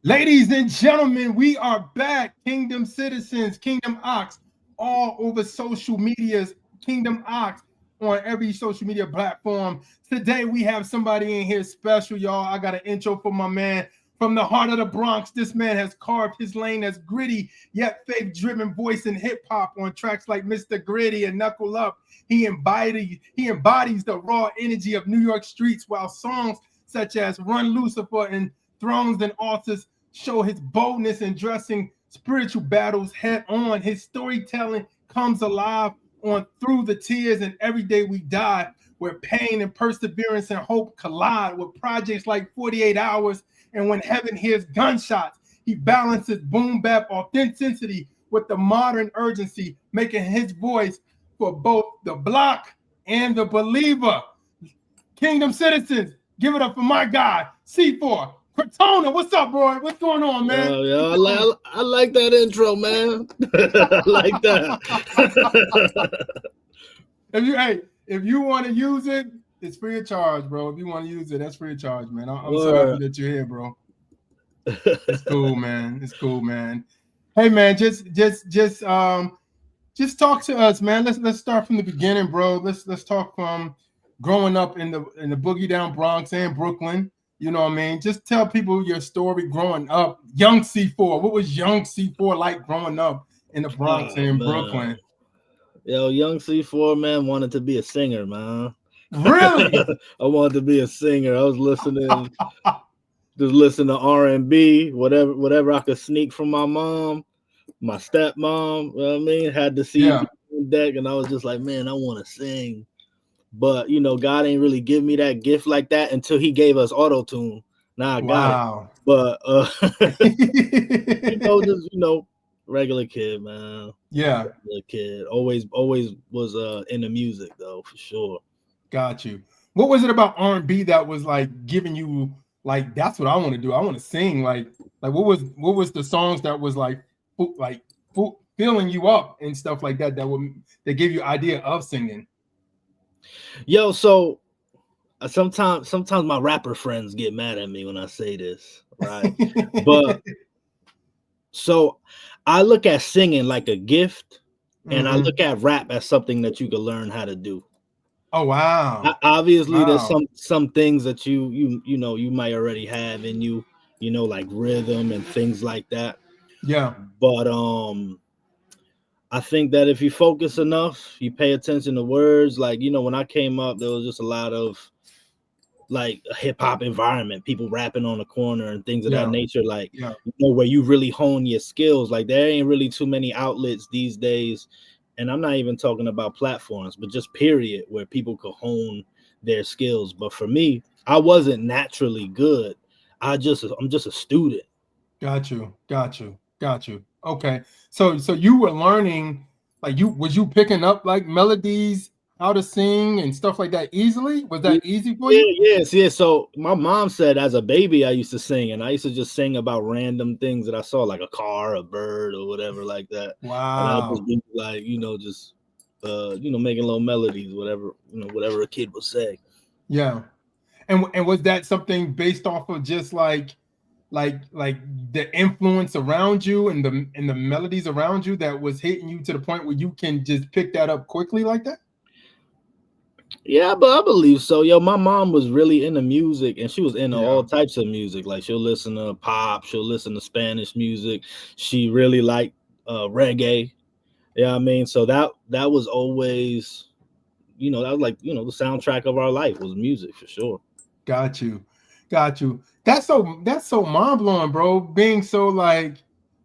Ladies and gentlemen, we are back. Kingdom Citizens, Kingdom Ox, all over social medias. Kingdom Ox on every social media platform. Today we have somebody in here special, y'all. I got an intro for my man from the heart of the Bronx. This man has carved his lane as gritty yet faith-driven voice in hip hop on tracks like Mr. Gritty and Knuckle Up. He embodies the raw energy of New York streets, while songs such as Run Lucifer and Thrones and Altars show his boldness in dressing spiritual battles head on. His storytelling comes alive on Through the Tears and Every Day We Die, where pain and perseverance and hope collide with projects like 48 Hours and When Heaven Hears Gunshots. He balances boom bap authenticity with the modern urgency, making his voice for both the block and the believer. Kingdom Citizens, give it up for my guy, C4 Crotona. What's up, bro? What's going on, man? I like that intro, man. I like that. if you want to use it, it's free of charge, bro. If you want to use it, that's free of charge, man. I'm so happy that you're here, bro. It's cool, man. It's cool, man. Hey, man, just talk to us, man. Let's start from the beginning, bro. Let's talk from growing up in the boogie down Bronx and Brooklyn. You know what I mean? Just tell people your story growing up. Young C4. What was young C4 like growing up in the Bronx and in Brooklyn? Yo, young C4, man, wanted to be a singer, man. Really? I wanted to be a singer. I was just listening to R&B, whatever I could sneak from my mom, my stepmom. You know what I mean? Had to see on deck, and I was just like, man, I want to sing. But God ain't really give me that gift like that until He gave us auto-tune. Now I got it. But regular kid, man. Yeah, regular kid. Always was into music though, for sure. Got you. What was it about R&B that was like giving you like that's what I want to do? I want to sing. Like what was the songs that was like filling you up and stuff like that that gave you idea of singing? Yo, so sometimes my rapper friends get mad at me when I say this, right? But so I look at singing like a gift, and I look at rap as something that you can learn how to do. Oh wow! Obviously, there's some things that you might already have in you, like rhythm and things like that. Yeah. But I think that if you focus enough, you pay attention to words. Like, when I came up, there was just a lot of like a hip hop environment, people rapping on the corner and things of that nature. Like, where you really hone your skills. Like, there ain't really too many outlets these days. And I'm not even talking about platforms, but just period, where people could hone their skills. But for me, I wasn't naturally good. I'm just a student. Got you. Okay. So you were learning, like was you picking up like melodies, how to sing and stuff like that easily? Was that easy for you? Yes. So my mom said as a baby I used to sing, and I used to just sing about random things that I saw, like a car, a bird, or whatever like that. Wow. And I'll just be like, making little melodies, whatever a kid would say. Yeah. And was that something based off of just like the influence around you and the melodies around you that was hitting you to the point where you can just pick that up quickly like that? Yeah, but I believe so. Yo, my mom was really into music, and she was into all types of music. Like, she'll listen to pop, she'll listen to Spanish music. She really liked reggae. Yeah, I mean, so that was always, that was like, the soundtrack of our life was music for sure. Got you. That's so mind blowing, bro. Being so like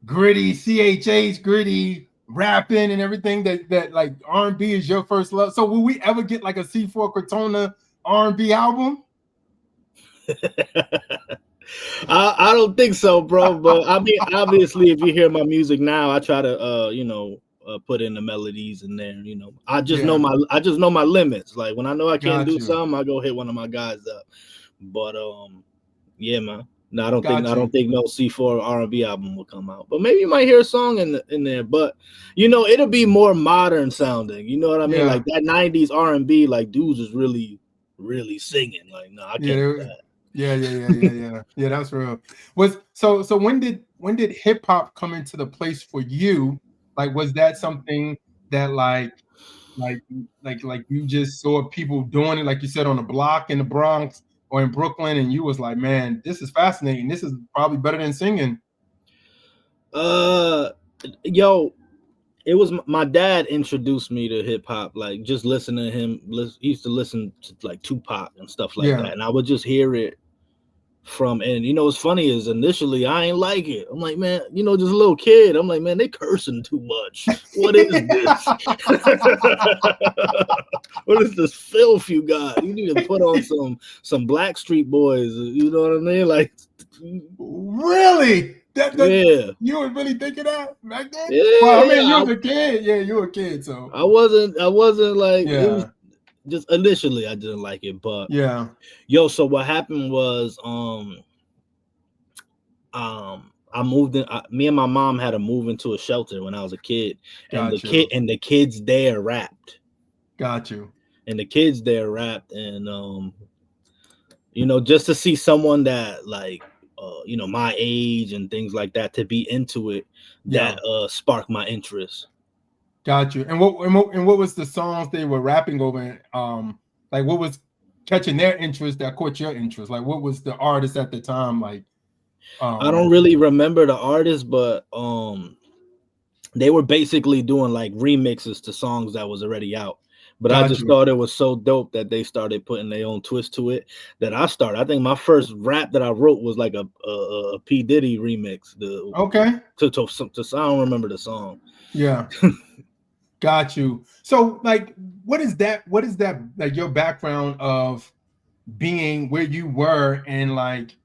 gritty, gritty, rapping and everything that like R&B is your first love. So will we ever get like a C4 Crotona R&B album? I don't think so, bro. But I mean, obviously, if you hear my music now, I try to put in the melodies in there. I just know my limits. Like, when I know I can't do something, I go hit one of my guys up. But yeah, man. No, I don't think no C4 R&B album will come out. But maybe you might hear a song in there. But it'll be more modern sounding. You know what I mean? Like that 90s R&B, like dudes is really, really singing. Like, no, I can't do that. Yeah, that's real. Was so when did hip hop come into the place for you? Like, was that something that like like you just saw people doing it, like you said, on the block in the Bronx or in Brooklyn, and you was like, man, this is fascinating. This is probably better than singing. Uh, yo, it was my dad introduced me to hip hop. Like just listening to him, he used to listen to like Tupac and stuff like Yeah. that, and I would just hear it from. And you know, what's funny is initially I ain't like it. I'm like, man, you know, just a little kid. I'm like, man, they cursing too much. What is this? What is this filth you got? You need to put on some Blackstreet Boys. You know what I mean? Like, Really? That yeah, you was really thinking that back then? Well, I mean, you yeah. was a kid. Yeah, you were a kid, so I wasn't like it was yeah, just initially I didn't like it, but yeah. yo, so what happened was I moved in. Me and my mom had to move into a shelter when I was a kid, and Got you. the kids there rapped, Got you. and the kids there rapped, and you know, just to see someone that like you know, my age and things like that to be into it, Yeah. that sparked my interest. Got you. And what was the songs they were rapping over? Like what was catching their interest that caught your interest? Like what was the artist at the time? Like I don't um really remember the artist, but they were basically doing like remixes to songs that was already out. But I got just you. thought it was so dope that they started putting their own twist to it. That I started. I think my first rap that I wrote was like a P Diddy remix. Okay. I don't remember the song. Yeah. Got you. So like what is that like your background of being where you were and like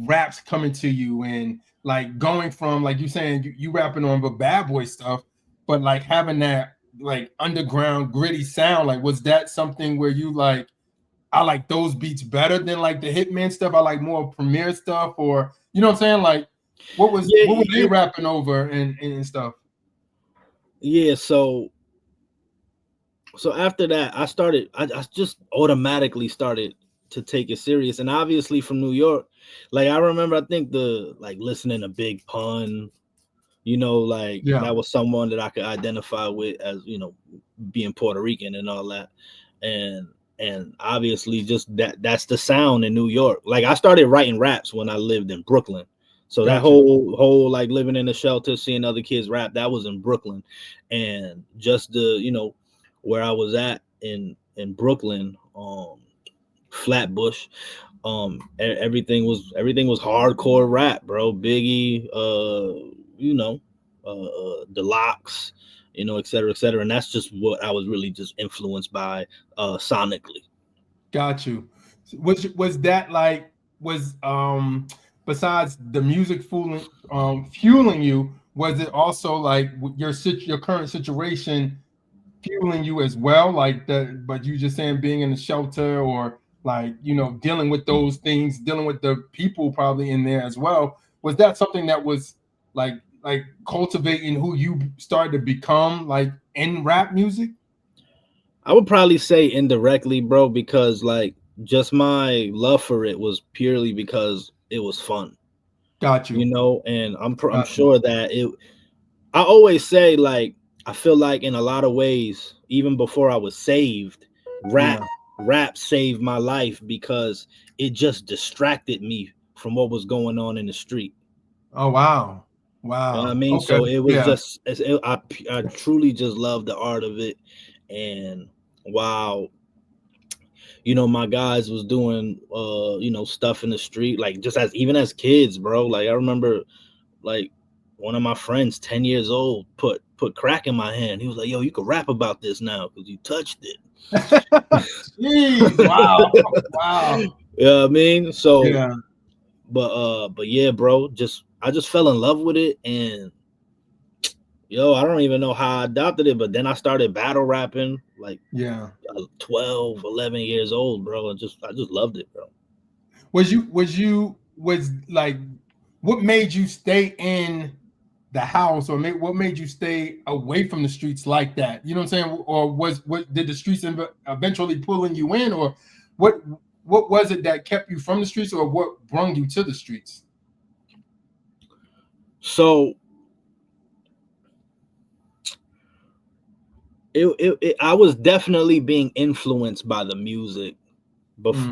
raps coming to you and like going from like you saying you rapping on the bad boy stuff, but like having that like underground gritty sound, like was that something where you like I like those beats better than like the Hitman stuff? I like more Premiere stuff, or you know what I'm saying? Like Yeah, what were they rapping over and stuff? yeah. So after that, I just automatically started to take it serious. And obviously from New York, like I remember, I think the like listening to Big Pun, you know, like Yeah, that was someone that I could identify with as, you know, being Puerto Rican and all that. And obviously just that's the sound in New York. Like I started writing raps when I lived in Brooklyn. So that got you. whole like living in the shelter, seeing other kids rap, that was in Brooklyn. And just the, you know, where I was at in Brooklyn, Flatbush, everything was hardcore rap, bro. Biggie, you know, the Locks, you know, et cetera, et cetera. And that's just what I was really just influenced by sonically. Got you. Was that like was besides the music fueling you, was it also like your current situation fueling you as well? Like the but you just saying being in the shelter or like dealing with those things, dealing with the people probably in there as well. Was that something that was like cultivating who you started to become like in rap music? I would probably say indirectly, bro, because like just my love for it was purely because it was fun, Got you you. know, and I'm Got you. sure that it I always say like I feel like in a lot of ways, even before I was saved, rap Yeah. rap saved my life because it just distracted me from what was going on in the street. Oh wow. You know what I Wow. mean? Okay. So it was Yeah. just I truly just love the art of it. And wow, you know, my guys was doing you know, stuff in the street, like just as even as kids, bro. Like I remember like one of my friends, 10 years old, put crack in my hand. He was like, yo, you could rap about this now because you touched it. Jeez. Wow. Wow. You know what I mean? So Yeah. but yeah, bro, just I just fell in love with it. And yo, I don't even know how I adopted it, but then I started battle rapping like Yeah. 12, 11 years old, bro. And just I just loved it, bro. Was like what made you stay in the house, or what made you stay away from the streets like that? You know what I'm saying? Or was what did the streets eventually pulling you in, or what what was it that kept you from the streets, or what brought you to the streets? So I was definitely being influenced by the music.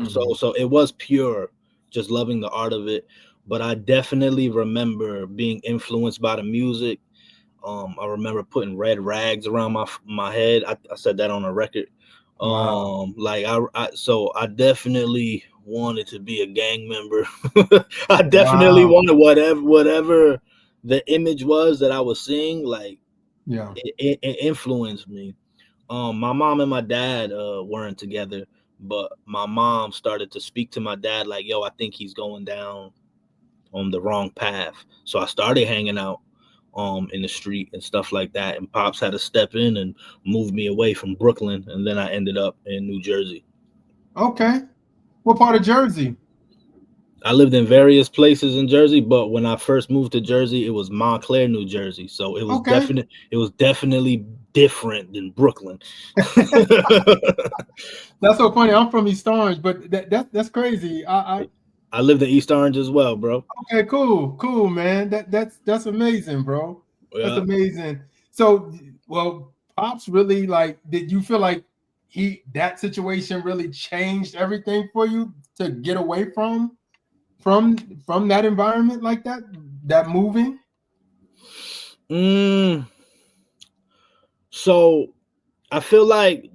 So it was pure, just loving the art of it. But I definitely remember being influenced by the music. I remember putting red rags around my head. I said that on a record. Wow. Like so I definitely wanted to be a gang member. I definitely Wow. wanted whatever the image was that I was seeing. Like Yeah. it influenced me. My mom and my dad weren't together, but my mom started to speak to my dad like, "Yo, I think he's going down on the wrong path." So I started hanging out in the street and stuff like that, and pops had to step in and move me away from Brooklyn, and then I ended up in New Jersey. Okay. What part of Jersey? I lived in various places in Jersey, but when I first moved to Jersey, it was Montclair, New Jersey. So Okay. it was definitely different than Brooklyn. That's so funny. I'm from East Orange, but that's crazy. I I lived in East Orange as well, bro. Okay, cool, man. That's amazing, bro. That's Yeah. amazing. So, well, pops really like. Did you feel like that situation really changed everything for you to get away from from that environment like that? That moving. Mm, so I feel like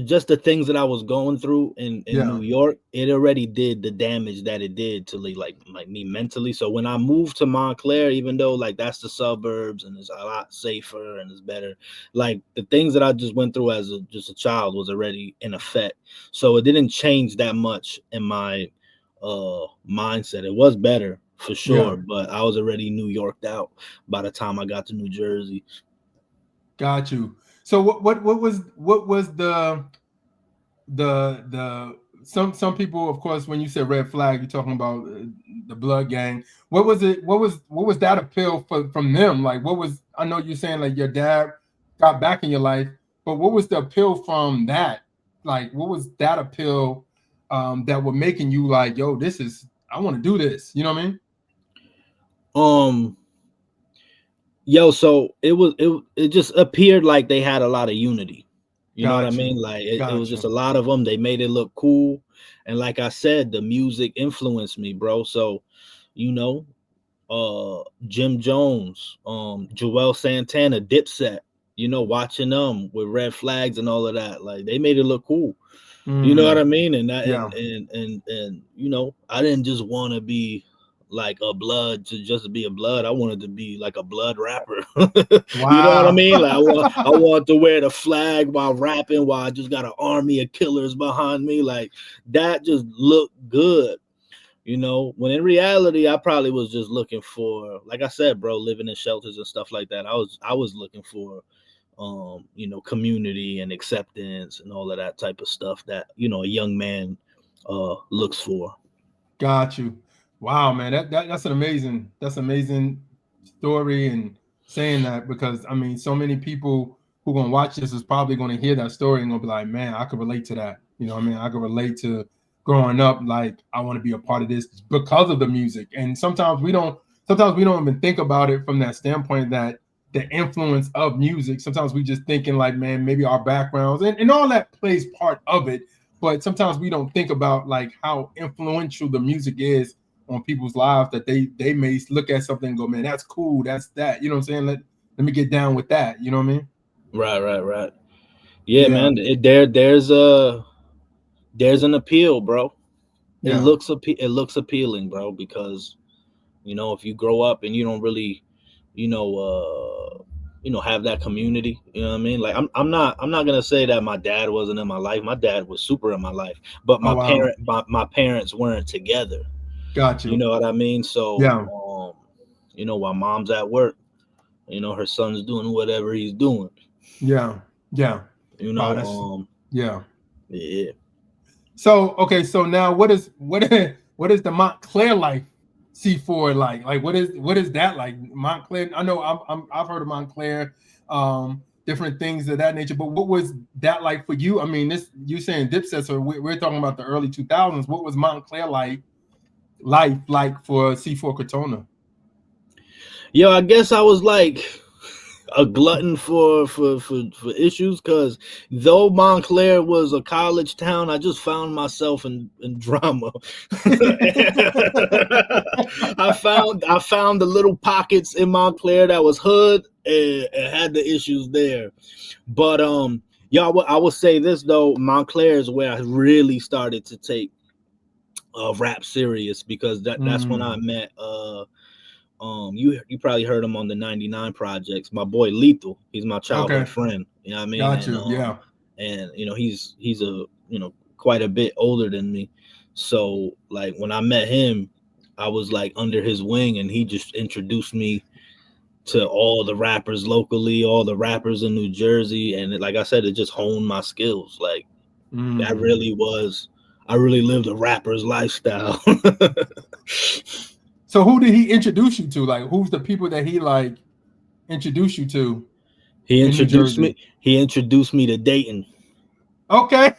just the things that I was going through in Yeah. New York, it already did the damage that it did to like me mentally. So when I moved to Montclair, even though like that's the suburbs and it's a lot safer and it's better, like the things that I just went through as just a child was already in effect. So it didn't change that much in my mindset. It was better for Yeah. sure, but I was already New Yorked out by the time I got to New Jersey. Got you. So what was the some people, of course, when you said red flag, you're talking about the blood gang. What was it? What was that appeal from them? Like, what was? I know you're saying like your dad got back in your life, but what was the appeal from that? Like, what was that appeal that were making you like, yo, this is I want to do this. You know what I mean? Um Yo, so it just appeared like they had a lot of unity. You know what I Got you, mean? Like it was got just a you. lot of them. They made it look cool. And like I said, the music influenced me, bro. So, you know, Jim Jones, Joel Santana, Dipset, watching them with red flags and all of that. Like they made it look cool. You know what Mm, I mean? And that yeah. and I didn't just want to be like a blood to just be a blood. I wanted to be like a blood rapper. You know what I Wow. mean? Like I want to wear the flag while rapping, while I just got an army of killers behind me. Like that just looked good. When in reality, I probably was just looking for, like I said, bro, living in shelters and stuff like that. I was looking for community and acceptance and all of that type of stuff that, a young man looks for. Got you. Wow, man, that's an amazing story and saying that, because I mean, so many people who gonna watch this is probably gonna hear that story and gonna be like, man, I could relate to that. You know what I mean? I could relate to growing up like I want to be a part of this because of the music. And sometimes we don't even think about it from that standpoint, that the influence of music. Sometimes we just thinking like, man, maybe our backgrounds and all that plays part of it, but sometimes we don't think about like how influential the music is on people's lives, that they may look at something and go, man, that's cool, that's that. You know what I'm saying? Let me get down with that. You know what I mean? Right. Yeah, Yeah, man. There's an appeal, bro. yeah. It looks appealing, bro, because if you grow up and you don't really, you know, have that community. You know what I mean? Like I'm not gonna say that my dad wasn't in my life. My dad was super in my life, but Oh wow, my parents weren't together. got You you. know what I mean? So, Yeah, while mom's at work, her son's doing whatever he's doing. yeah, yeah. You Wow, know, that's yeah. yeah. So okay, so now what is the Montclair life C4 like? Like what is that like? Montclair. I know I've heard of Montclair. different things of that nature. But what was that like for you? I mean, this you saying Dipset, so we're talking about the early 2000s. What was Montclair life like for C4 Crotona? Yo, I guess I was like a glutton for issues, because though Montclair was a college town, I just found myself in drama. I found the little pockets in Montclair that was hood, and had the issues there. But yeah, I will say this though, Montclair is where I really started to take rap serious, because that's when I met you probably heard him on the 99 projects. My boy Lethal, he's my childhood Okay, friend. You know what I mean? got you. Yeah, And he's a quite a bit older than me. So like when I met him, I was like under his wing, and he just introduced me to all the rappers locally, all the rappers in New Jersey, and like I said, it just honed my skills. Like that really was, I really lived a rapper's lifestyle. So who did he introduce you to? Like, who's the people that he like introduced you to He in New introduced Jersey? me. He introduced me to Datin. Okay.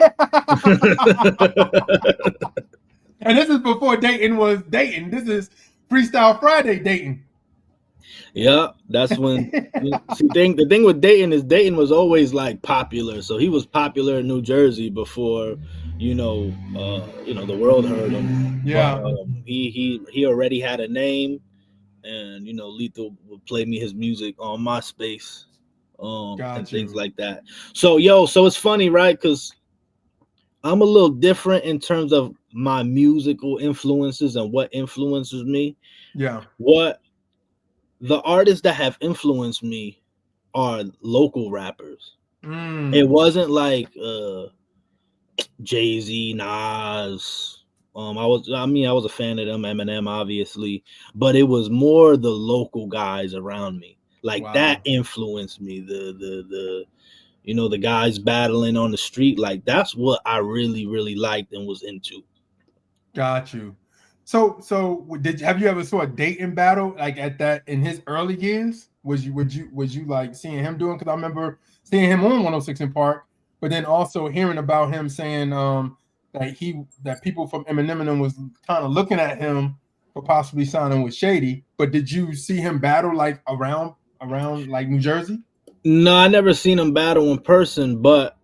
And this is before Datin was Datin. This is Freestyle Friday Datin. Yeah, that's when. See, the thing with Datin is Datin was always like popular, so he was popular in New Jersey before, the world heard him. But Yeah, he already had a name, and Lethal would play me his music on MySpace, and got things you. like that. So it's funny, right? Because I'm a little different in terms of my musical influences and what influences me. Yeah. What The artists that have influenced me are local rappers. It Mm, wasn't like Jay-Z, Nas. I was a fan of them, Eminem, obviously, but it was more the local guys around me. Like that wow. influenced me. The guys battling on the street. Like that's what I really, really liked and was into. Got you. So did have you ever saw a Dayton battle like at that in his early years? Was you like seeing him doing? Because I remember seeing him on 106 in Park, but then also hearing about him saying that people from Eminem and them was kind of looking at him for possibly signing with Shady. But did you see him battle like around like New Jersey? No, I never seen him battle in person, but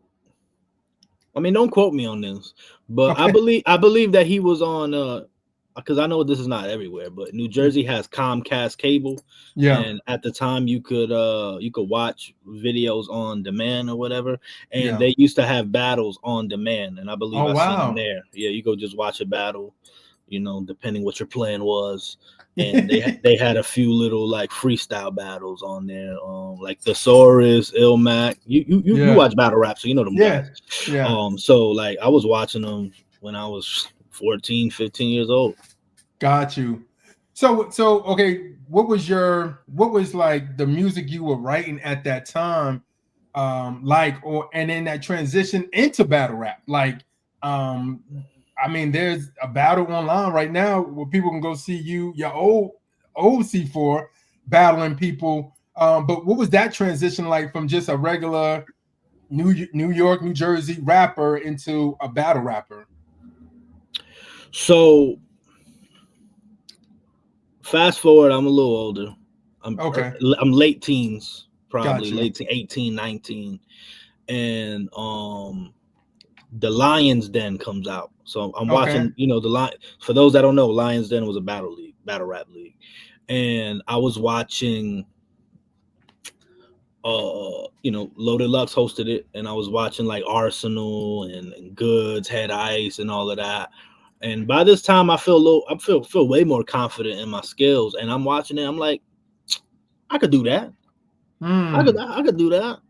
I mean, don't quote me on this, but I Okay. believe I believe that he was on because I know this is not everywhere, but New Jersey has Comcast cable, Yeah. and at the time you could watch videos on demand or whatever, and Yeah. they used to have battles on demand, and I believe Oh I seen him wow. there. Yeah, you go just watch a battle, depending what your plan was. And they had a few little like freestyle battles on there, like Thesaurus, Ilmac. You Yeah. watch battle rap, so you know them Yeah. guys. Yeah. So like I was watching them when I was 14, 15 years old. Got you. So okay, what was like the music you were writing at that time, like or and then that transition into battle rap? Like, um, I mean, there's a battle online right now where people can go see your old C4 battling people. But what was that transition like from just a regular New York, New Jersey rapper into a battle rapper? So fast forward, I'm a little older. I'm Okay, I'm late teens, got probably you. late 18, 19. And the Lions Den comes out. So I'm Okay, watching, the Lion. For those that don't know, Lions Den was a battle rap league, and I was watching. Loaded Lux hosted it, and I was watching like Arsenal and Goods, Head Ice, and all of that. And by this time, I feel way more confident in my skills, and I'm watching it. I'm like, I could do that. Hmm. I could do that,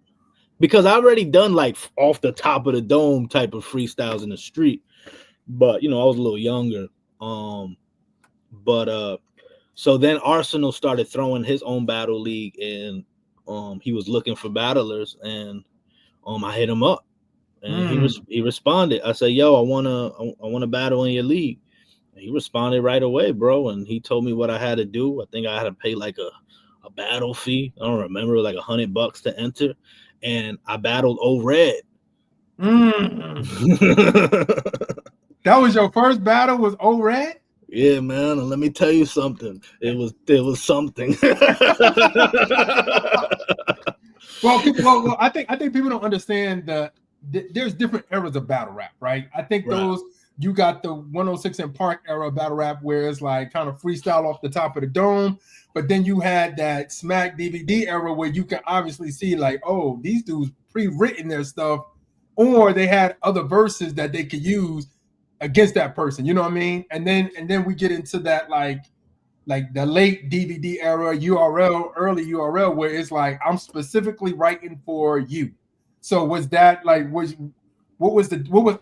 because I already done like off the top of the dome type of freestyles in the street. But I was a little younger. Um, but So then Arsenal started throwing his own battle league, and he was looking for battlers, and I hit him up, and Hmm. he responded. I said, "Yo, I wanna battle in your league." And he responded right away, bro, and he told me what I had to do. I think I had to pay like a battle fee. I don't remember, like $100 to enter, and I battled O Red. Mm. That was your first battle, was O Red? Yeah, man. And let me tell you something. It was something. Well, I think people don't understand that there's different eras of battle rap, right? I think Right. you got the 106 and Park era of battle rap where it's like kind of freestyle off the top of the dome, but then you had that Smack DVD era where you can obviously see like, oh, these dudes pre-written their stuff, or they had other verses that they could use against that person. You know what I mean? And then we get into that like the late DVD era, URL, early URL, where it's like I'm specifically writing for you. So was that like what was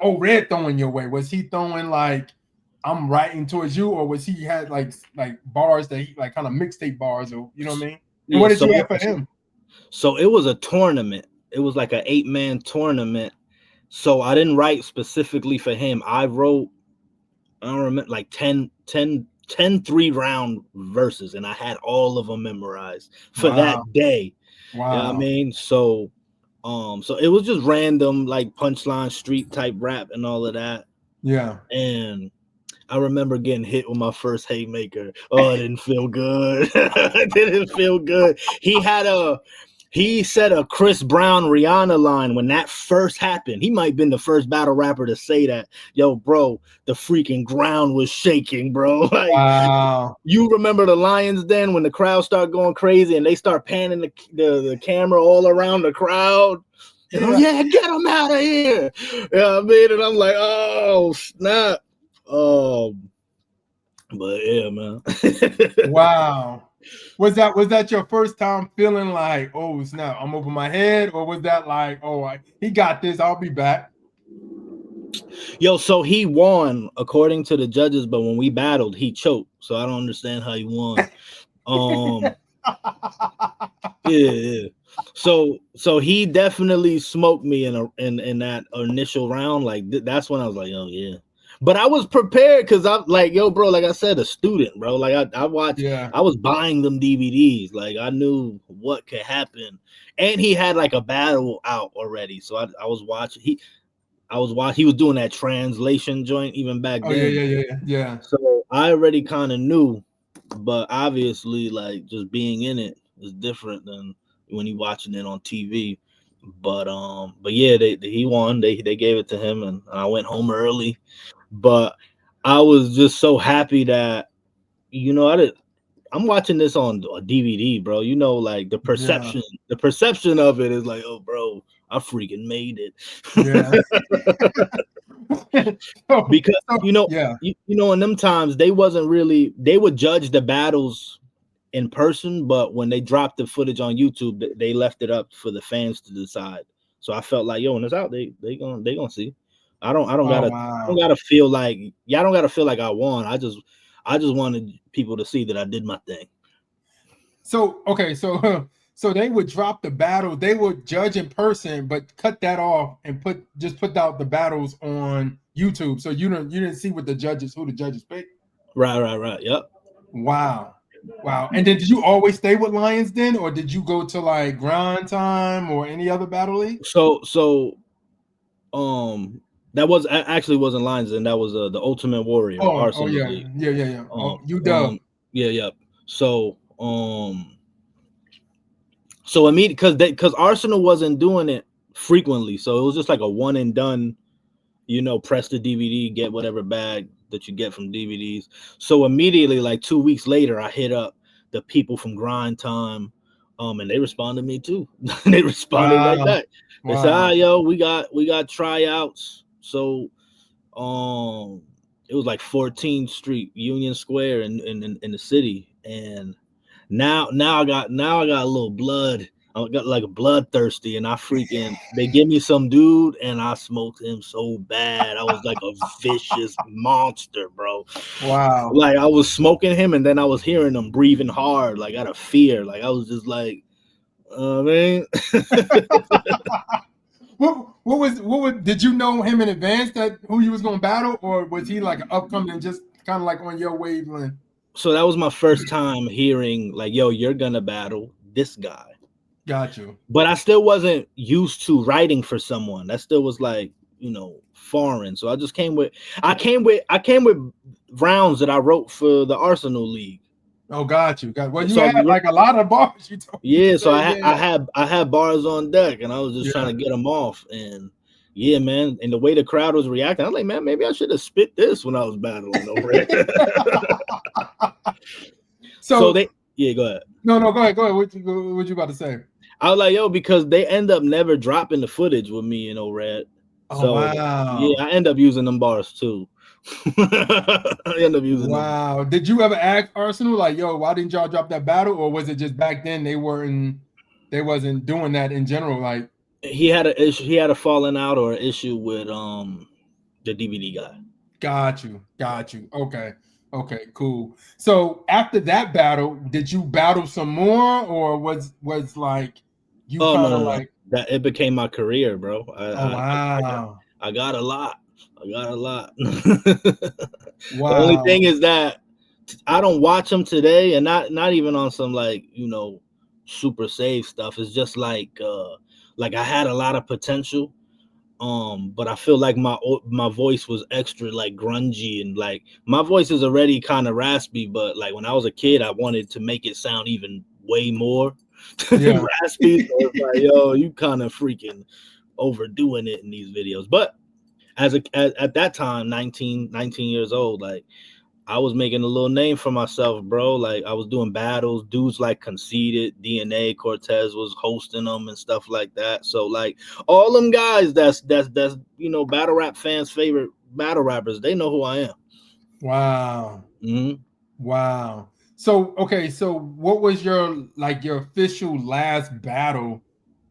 O Red throwing your way? Was he throwing like I'm writing towards you, or was he had like bars that he like kind of mixtape bars, or you know what I mean? And what did you have for him? So it was a tournament. It was like an 8-man tournament. So I didn't write specifically for him. I wrote, I don't remember, like 10 3-round verses, and I had all of them memorized for that day. Wow. You know what I mean? So it was just random, like punchline street type rap and all of that. Yeah. And I remember getting hit with my first haymaker. Oh, it didn't feel good. It didn't feel good. He said a Chris Brown Rihanna line when that first happened. He might have been the first battle rapper to say that. Yo, bro, the freaking ground was shaking, bro. Like, wow. You remember the Lions Den when the crowd start going crazy and they start panning the camera all around the crowd? Yeah, get him out of here. You know what I mean? And I'm like, oh, snap. But yeah, man. Wow. Was that your first time feeling like, oh snap, I'm over my head, or was that like, oh, he got this, I'll be back? Yo, so he won according to the judges, but when we battled, he choked. So I don't understand how he won. Yeah. So he definitely smoked me in that initial round. Like that's when I was like, oh yeah. But I was prepared because I'm like, yo, bro, like I said, a student, bro. Like I watched, I was buying them DVDs. Like I knew what could happen. And he had like a battle out already. So I was watching. He was doing that translation joint even back then. Yeah. So I already kind of knew, but obviously, like just being in it is different than when you watching it on TV. But yeah, he won. They gave it to him, and I went home early. But I was just so happy that I'm watching this on a DVD, bro. You know, like the perception of it is like, oh, bro, I freaking made it. Yeah. Because in them times they would judge the battles in person, but when they dropped the footage on YouTube, they left it up for the fans to decide. So I felt like, yo, when it's out, they gonna see. I don't gotta feel like I won. I just wanted people to see that I did my thing. So okay, so they would drop the battle. They would judge in person, but cut that off and put out the battles on YouTube. So you didn't see who the judges picked. Right. Yep. Wow. And then did you always stay with Lions Den, or did you go to like Grind Time or any other battle league? So that wasn't Lions Den. That was the Ultimate Warrior. Arsenal yeah. League. Yeah. Yeah. So so immediately because Arsenal wasn't doing it frequently, so it was just like a one and done. Press the DVD, get whatever bag that you get from DVDs. So immediately, like 2 weeks later, I hit up the people from Grind Time, and they responded to me too. They responded like that. They said, yo, we got tryouts. So it was like 14th Street, Union Square in the city. And now I got a little blood. I got like a bloodthirsty, and they give me some dude, and I smoked him so bad. I was like a vicious monster, bro. Wow. Like I was smoking him, and then I was hearing him breathing hard, like out of fear. Like I was just like, man. What did you know him in advance that who you was gonna battle, or was he like upcoming and just kind of like on your wavelength? So that was my first time hearing like, yo, you're gonna battle this guy. Got you. But I still wasn't used to writing for someone. That still was like, foreign. So I just came with rounds that I wrote for the Arsenal League. Oh, got you. Well, you So had like a lot of bars. You told me yeah, so today. I had bars on deck, and I was just trying to get them off. And yeah, man, and the way the crowd was reacting, I was like, man, maybe I should have spit this when I was battling over it. So they, go ahead. No, go ahead. What you about to say? I was like, yo, because they end up never dropping the footage with me and ORED. Oh, So wow. yeah, I end up using them bars too. I end up using them. Wow. Did you ever ask Arsenal like, yo, why didn't y'all drop that battle? Or was it just back then they wasn't doing that in general? Like he had a falling out or an issue with the DVD guy. Got you. Okay, cool. So after that battle, did you battle some more, or was like you kind of like that it became my career, bro? Wow. I got a lot. Wow. The only thing is that I don't watch them today, and not even on some like super save stuff. It's just like I had a lot of potential. But I feel like my voice was extra like grungy, and like my voice is already kind of raspy, but like when I was a kid, I wanted to make it sound even way more raspy. So it's like, yo, you kind of freaking overdoing it in these videos. But at that time, 19 years old, like I was making a little name for myself, bro. Like I was doing battles, dudes like Conceited, DNA, Cortez was hosting them and stuff like that. So like all them guys that's battle rap fans' favorite battle rappers, they know who I am. Wow. Mm-hmm. Wow. So okay, so what was your official last battle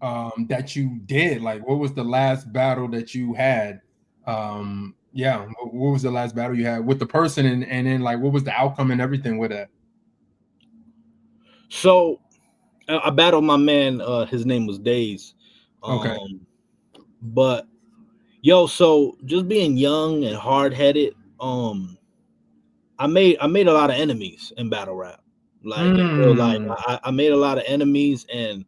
that you did? Like what was the last battle that you had? What was the last battle you had with the person, and then like what was the outcome and everything with that? So I battled my man, his name was Days. Okay. But so just being young and hard-headed, I made a lot of enemies in battle rap. Like in real life, I made a lot of enemies, and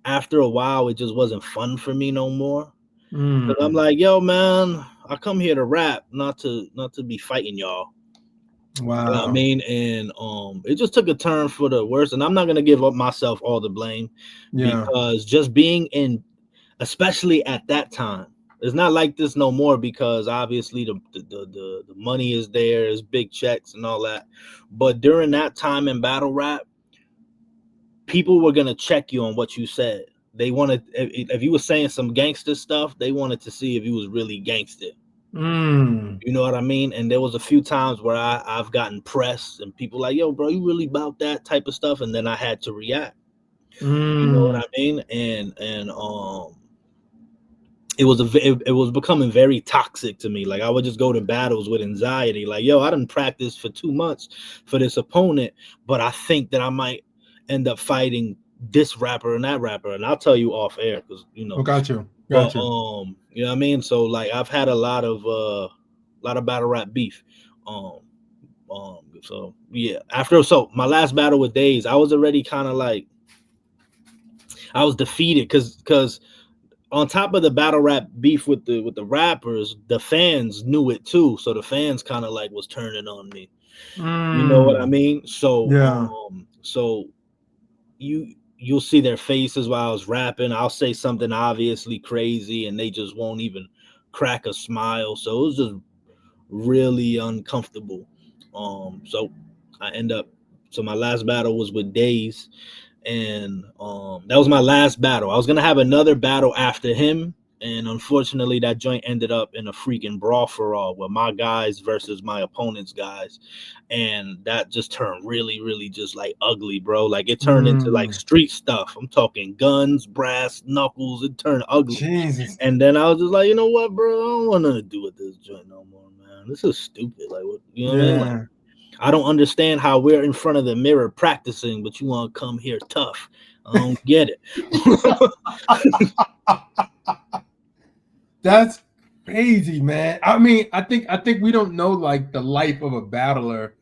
after a while, it just wasn't fun for me no more. But I'm like, yo, man, I come here to rap, not to be fighting y'all. Wow. You know what I mean? And it just took a turn for the worse. And I'm not gonna give up myself all the blame, because just being in, especially at that time, it's not like this no more, because obviously the money is there, there's big checks and all that. But during that time in battle rap, people were gonna check you on what you said. They wanted, if you were saying some gangster stuff, they wanted to see if you was really gangster. You know what I mean? And there was a few times where I've gotten pressed and people like, yo, bro, you really about that type of stuff? And then I had to react. You know what I mean? And it was becoming very toxic to me. Like I would just go to battles with anxiety. Like, yo, I didn't practice for 2 months for this opponent, but I think that I might end up fighting this rapper and that rapper. And I'll tell you off air, because Got you. you know what I mean? So like I've had a lot of battle rap beef. So yeah, so my last battle with Days, I was already kind of like, I was defeated because on top of the battle rap beef with the rappers, the fans knew it too. So the fans kind of like was turning on me. You know what I mean? So so you'll see their faces while I was rapping. I'll say something obviously crazy and they just won't even crack a smile. So it was just really uncomfortable. So my last battle was with Days, and that was my last battle. I was gonna have another battle after him, and unfortunately that joint ended up in a freaking brawl for all with my guys versus my opponent's guys, and that just turned really, really just like ugly, bro. Like it turned into like street stuff. I'm talking guns, brass knuckles. It turned ugly. Jesus. And then I was just like, you know what, bro, I don't want nothing to do with this joint no more, man. This is stupid. Like, what, you know what I mean? Like, I don't understand how we're in front of the mirror practicing, but you want to come here tough. I don't get it. That's crazy, man. I mean, I think we don't know like the life of a battler,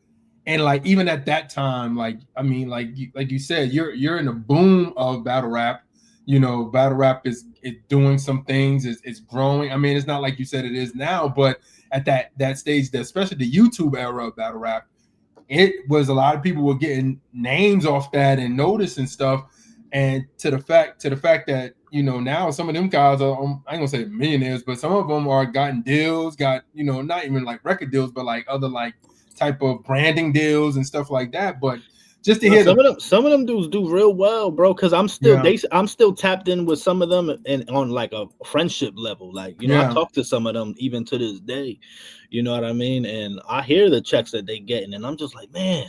and like even at that time, like I mean, like you said, you're in the boom of battle rap. battle rap is doing some things, it's growing. I mean, it's not like you said it is now, but at that stage, especially the YouTube era of battle rap, it was a lot of people were getting names off that and notice and stuff. And to the fact that now some of them guys are, I ain't gonna say millionaires, but some of them are gotten deals, got not even like record deals, but like other like type of branding deals and stuff like that. But just to hear some of them dudes do real well, bro. Because I'm still tapped in with some of them and on like a friendship level. Like I talk to some of them even to this day. You know what I mean? And I hear the checks that they getting, and I'm just like, man,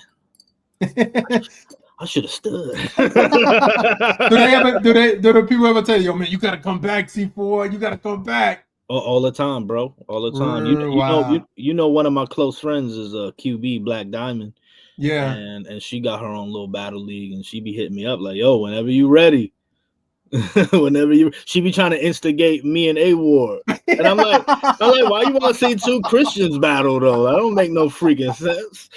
I should have stood. do the people ever tell you, yo, man, you gotta come back, C4, you gotta come back? All the time, bro. All the time. You know, one of my close friends is a QB, Black Diamond. Yeah. And she got her own little battle league, and she be hitting me up like, yo, whenever you ready. She be trying to instigate me and A-War. And I'm like, why you want to see two Christians battle though? That don't make no freaking sense.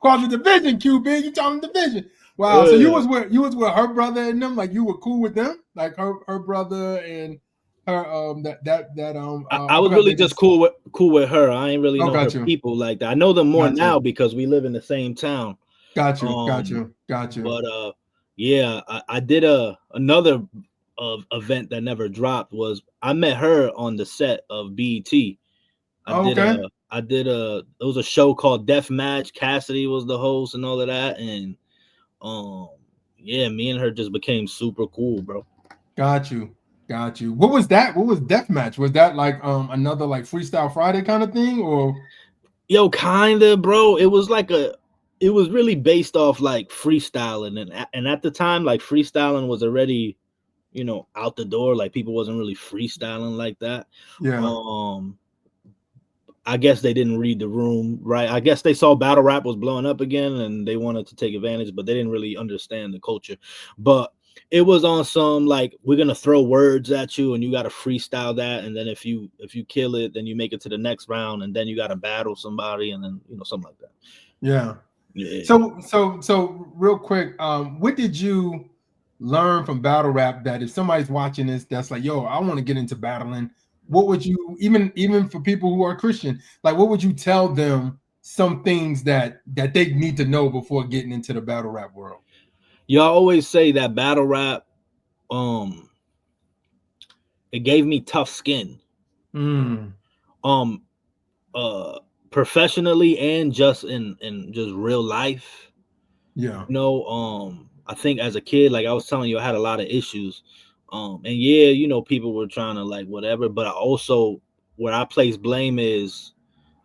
Call the division, QB. You talking division. Wow. So you was with her brother and them, like you were cool with them? Like her brother and her I was really just cool with her. I ain't really know her people like that. I know them more now because we live in the same town. Got you. But yeah, I did another event that never dropped. Was I met her on the set of BET. It was a show called Death Match. Cassidy was the host and all of that, and yeah, me and her just became super cool, bro. Got you. What was that? What was Deathmatch? Was that like another like Freestyle Friday kind of thing, or? Yo, kinda, bro. It was really based off like freestyling, and at the time, like freestyling was already, out the door. Like people wasn't really freestyling like that. Yeah. I guess they didn't read the room right. I guess they saw battle rap was blowing up again, and they wanted to take advantage, but they didn't really understand the culture. But it was on some like, we're gonna throw words at you and you gotta freestyle that, and then if you kill it, then you make it to the next round, and then you gotta battle somebody, and then something like that. Yeah. So real quick, what did you learn from battle rap that if somebody's watching this that's like, yo, I want to get into battling, what would you, even for people who are Christian, like what would you tell them, some things that they need to know before getting into the battle rap world? Y'all always say that battle rap, it gave me tough skin. Professionally and just in just real life. Yeah. I think as a kid, like I was telling you, I had a lot of issues. And yeah, people were trying to like whatever, but I also, where I place blame is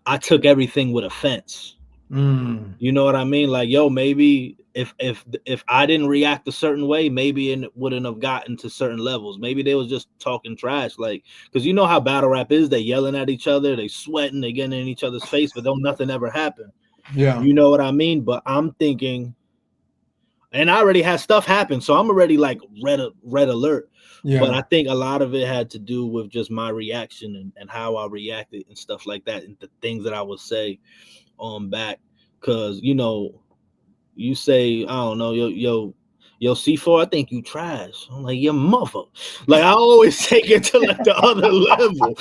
I took everything with offense. You know what I mean? Like, yo, maybe if I didn't react a certain way, maybe it wouldn't have gotten to certain levels. Maybe they was just talking trash, like, because you know how battle rap is. They yelling at each other, they sweating, they getting in each other's face, but don't nothing ever happen. Yeah. You know what I mean? But I'm thinking, and I already had stuff happen, so I'm already like red alert. Yeah. But I think a lot of it had to do with just my reaction and how I reacted and stuff like that, and the things that I would say back. Because you say, I don't know, yo, C4, I think you trash. I'm like, your mother. Like, I always take it to like the other level.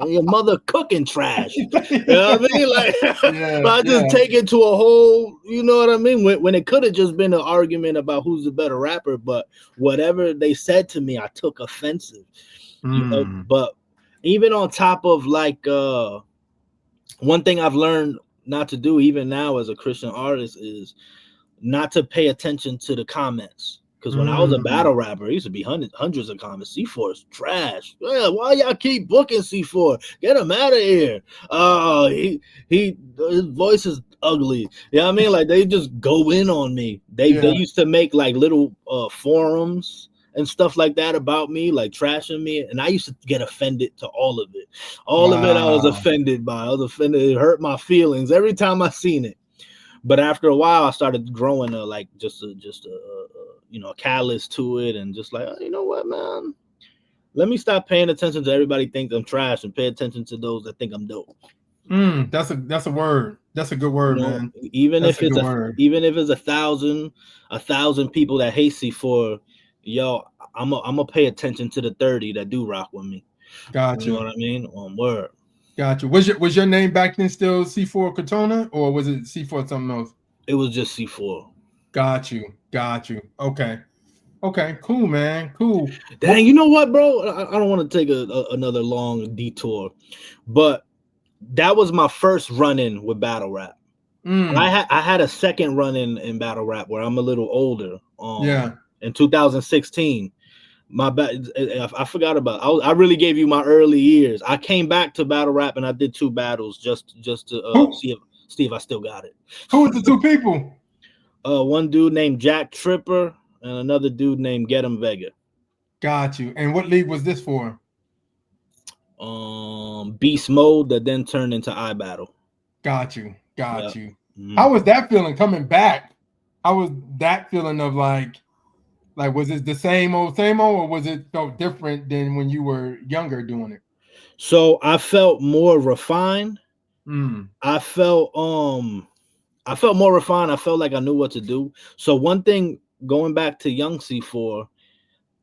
Your mother cooking trash. You know what I mean? Like, I just take it to a whole, you know what I mean? When it could have just been an argument about who's the better rapper, but whatever they said to me, I took offensive. But even on top of like one thing I've learned not to do even now as a Christian artist is not to pay attention to the comments. Because when I was a battle rapper, it used to be hundreds of comments. C4 is trash. Yeah, why y'all keep booking C4? Get him out of here. His voice is ugly. You know what I mean? Like, they just go in on me. They used to make like little forums and stuff like that about me, like trashing me, and I used to get offended to all of it. All of it I was offended by. I was offended. It hurt my feelings every time I seen it. But after a while, I started growing a callous to it, and just like, oh, you know what, man? Let me stop paying attention to everybody think I'm trash and pay attention to those that think I'm dope. That's a word. That's a good You word, know, man. even That's if a it's good word. a thousand people that hate C4, yo, I'm gonna pay attention to the 30 that do rock with me. You know Gotcha. what I mean? On word. Gotcha. Was your name back then still C4 Crotona, or was it C4 something else? It was just C4. Got you. Got you. Okay. Okay. Cool, man. Cool. What? Dang, you know what, bro? I don't want to take another long detour, but that was my first run in with battle rap. Mm, I had a second run in battle rap where I'm a little older. yeah. In 2016. My bad. I forgot about. I really gave you my early years. I came back to battle rap and I did 2 battles just to Who? see if I still got it. Who was the two people? One dude named Jack Tripper and another dude named Get 'em Vega. Got you. And what league was this for? Beast Mode that then turned into iBattle. Got you. Yeah. Got you. Mhm. How was that feeling coming back? How was that feeling of like was it the same old, or was it felt different than when you were younger doing it? So I felt more refined. Mm, I felt I felt more refined. I felt like I knew what to do. So one thing going back to young C4,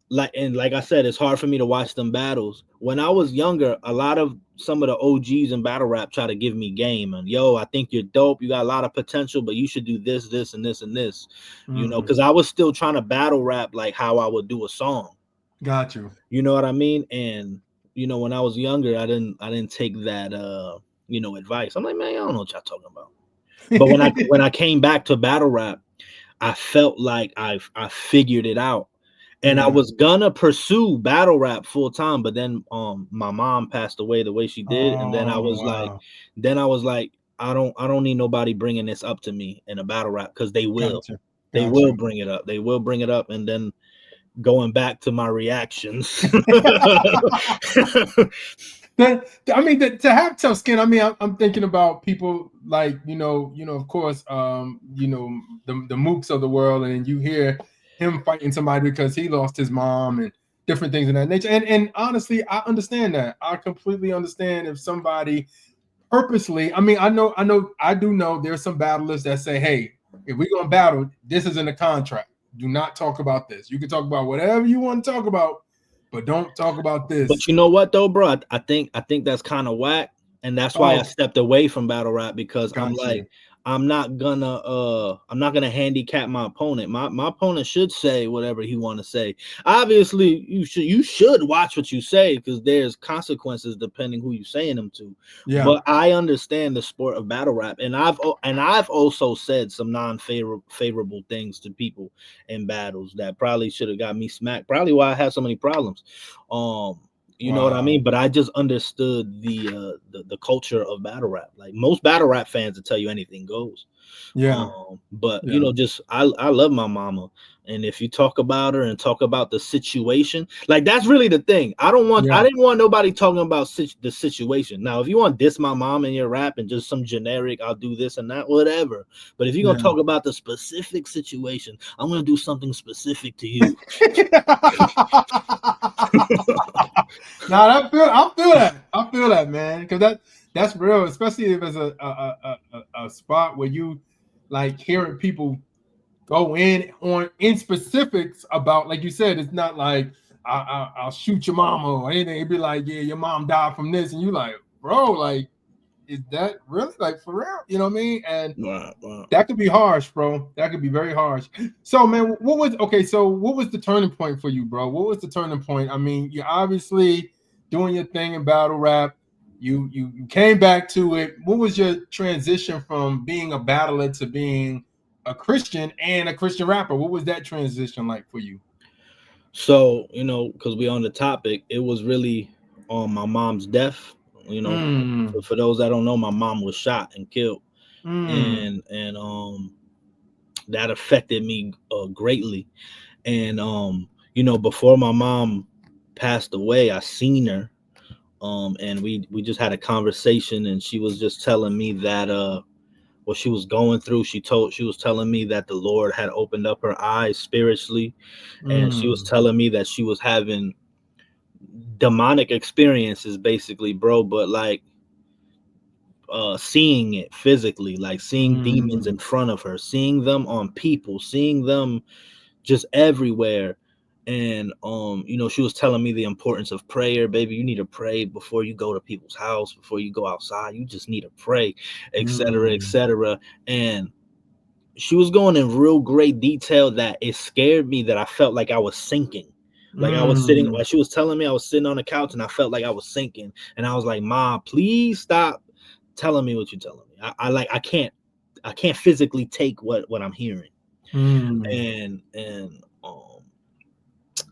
like I said, it's hard for me to watch them battles. When I was younger, a lot of some of the OGs in battle rap try to give me game and yo, I think you're dope. You got a lot of potential, but you should do this, this, and this, and this. You know, mm, because I was still trying to battle rap like how I would do a song. got you. You know what I mean? And when I was younger, I didn't take that advice. I'm like, man, I don't know what y'all talking about. But when I came back to battle rap, I felt like I figured it out. And I Yeah. was gonna pursue battle rap full time, but then my mom passed away the way she did, and then I Oh was like, wow. I don't need nobody bringing this up to me in a battle rap because Gotcha. they will Gotcha. bring it up, and then going back to my reactions. I mean, to have tough skin. I mean, I'm thinking about people like of course, the mooks of the world, and you hear him fighting somebody because he lost his mom and different things of that nature. And honestly, I understand that. I completely understand if somebody purposely. I mean, I do know there's some battlers that say, "Hey, if we're gonna battle, this is in the contract. Do not talk about this. You can talk about whatever you want to talk about, but don't talk about this." But you know what though, bro? I think that's kind of whack, and that's why I Oh, stepped away from battle rap because I'm got like, you. I'm not gonna handicap my opponent. My opponent should say whatever he want to say. Obviously, you should watch what you say because there's consequences depending who you saying them to. Yeah, But I understand the sport of battle rap, and I've also said some favorable things to people in battles that probably should have got me smacked. Probably why I had so many problems. Um, you know what I wow. mean? But I just understood the culture of battle rap. Like most battle rap fans will tell you anything goes. Yeah, But yeah, just I love my mama. And if you talk about her and talk about the situation, like that's really the thing. I yeah, didn't want nobody talking about the situation. Now, if you want diss my mom in your rap and just some generic, I'll do this and that, whatever. But if you're gonna yeah. talk about the specific situation, I'm gonna do something specific to you. Now I feel that. I feel that, man, because that's real, especially if it's a spot where you like hearing people go in specifics about, like you said, it's not like I'll shoot your mama or anything. It'd be like, yeah, your mom died from this, and you like, bro, like, is that really like for real? You know what I mean? And Right, right. that could be harsh, bro. That could be very harsh. So, man, what was the turning point for you, bro? What was the turning point? I mean, you're obviously doing your thing in battle rap. You came back to it. What was your transition from being a battler to being a Christian and a Christian rapper? What was that transition like for you? So, because we on the topic, it was really on my mom's death. You know, Mm, for those that don't know, my mom was shot and killed, mm, and that affected me greatly. And before my mom passed away, I seen her, and we just had a conversation, and she was just telling me that what she was going through. She was telling me that the Lord had opened up her eyes spiritually, and she was mm. telling me that she was having demonic experiences basically, bro, but like seeing it physically, like seeing demons in Mm. front of her, seeing them on people, seeing them just everywhere. And she was telling me the importance of prayer. Baby, you need to pray before you go to people's house, before you go outside. You just need to pray, etc., Mm. etc. And she was going in real great detail that it scared me, that I felt like I was sinking. Like I was sitting, Mm. like she was telling me, I was sitting on the couch and I felt like I was sinking. And I was like, Ma, please stop telling me what you're telling me. I can't physically take what I'm hearing. Mm. And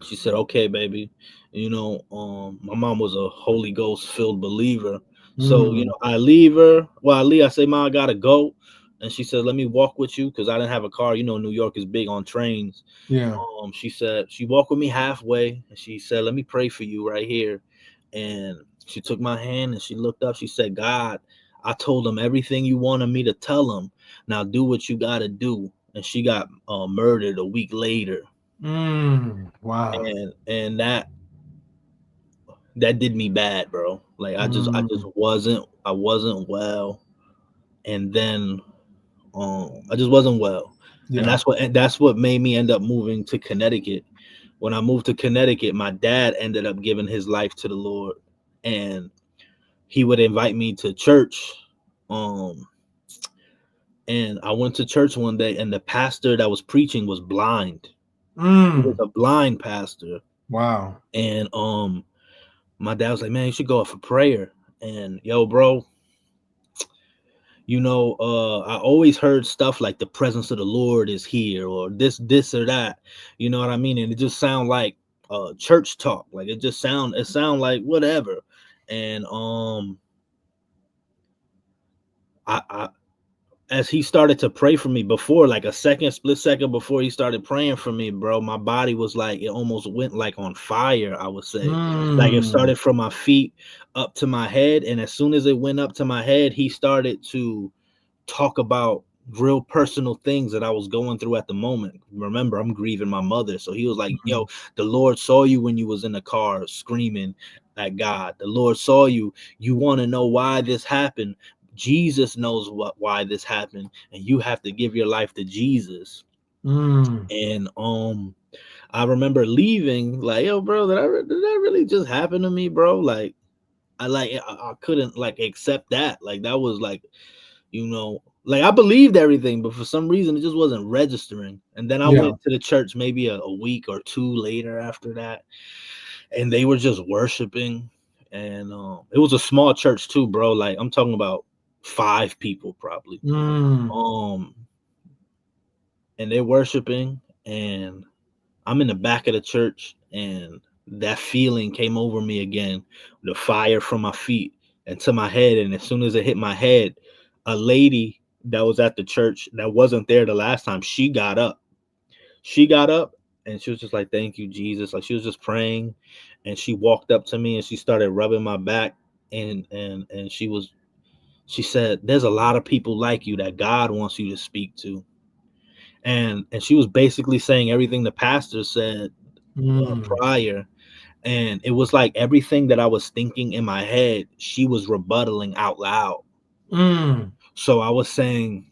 she said, okay, baby. My mom was a Holy Ghost filled believer. So, Mm. I leave her. Well, I leave, I say, Ma, I gotta go. And she said, let me walk with you, because I didn't have a car. New York is big on trains. Yeah. She said, she walked with me halfway, and she said, let me pray for you right here. And she took my hand and she looked up. She said, God, I told him everything you wanted me to tell him. Now do what you gotta do. And she got murdered a week later. Mm. Wow. And that did me bad, bro. Like I just Mm. wasn't well. And then I just wasn't well. And Yeah. that's what made me end up moving to Connecticut. When I moved to Connecticut, my dad ended up giving his life to the Lord, and he would invite me to church. Um and I went to church one day, and the pastor that was preaching was blind. He was Mm. a blind pastor. Wow. And my dad was like, man, you should go up for prayer. And yo, bro, I always heard stuff like the presence of the Lord is here, or this or that. You know what I mean? And it just sound like church talk. Like it sound like whatever. And I as he started to pray for me, before, like a split second before he started praying for me, bro, my body was like, it almost went like on fire, I would say. Like it Mm. started from my feet up to my head. And as soon as it went up to my head, he started to talk about real personal things that I was going through at the moment. Remember, I'm grieving my mother. So he was like, Mm. yo, the Lord saw you when you was in the car screaming at God. The Lord saw you. You want to know why this happened. Jesus knows why this happened, and you have to give your life to Jesus. Mm. And I remember leaving, like, yo, bro, did that really just happen to me, bro? Like, I couldn't like accept that. Like that was like, like I believed everything, but for some reason it just wasn't registering. And then I Yeah. went to the church maybe a week or two later after that, and they were just worshiping. And it was a small church too, bro. Like I'm talking about 5 people probably. Mm. Um, and they're worshiping, and I'm in the back of the church, and that feeling came over me again, the fire from my feet and to my head. And as soon as it hit my head, a lady that was at the church that wasn't there the last time, she got up. She got up and she was just like, thank you, Jesus. Like she was just praying, and she walked up to me and she started rubbing my back, and she said, there's a lot of people like you that God wants you to speak to. And she was basically saying everything the pastor said Mm. prior. And it was like everything that I was thinking in my head, she was rebuttaling out loud. Mm. So I was saying,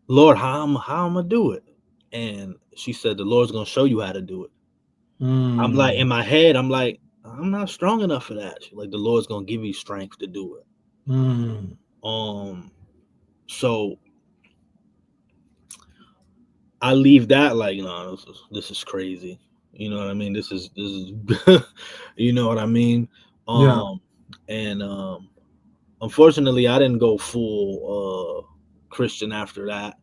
Lord, how I'm gonna do it? And she said, the Lord's gonna show you how to do it. I'm like, Mm. in my head, I'm like, I'm not strong enough for that. She's like, the Lord's gonna give you strength to do it. Mm. So I leave that like, this is crazy. You know what I mean? This is you know what I mean? Yeah. Um and Unfortunately, I didn't go full Christian after that.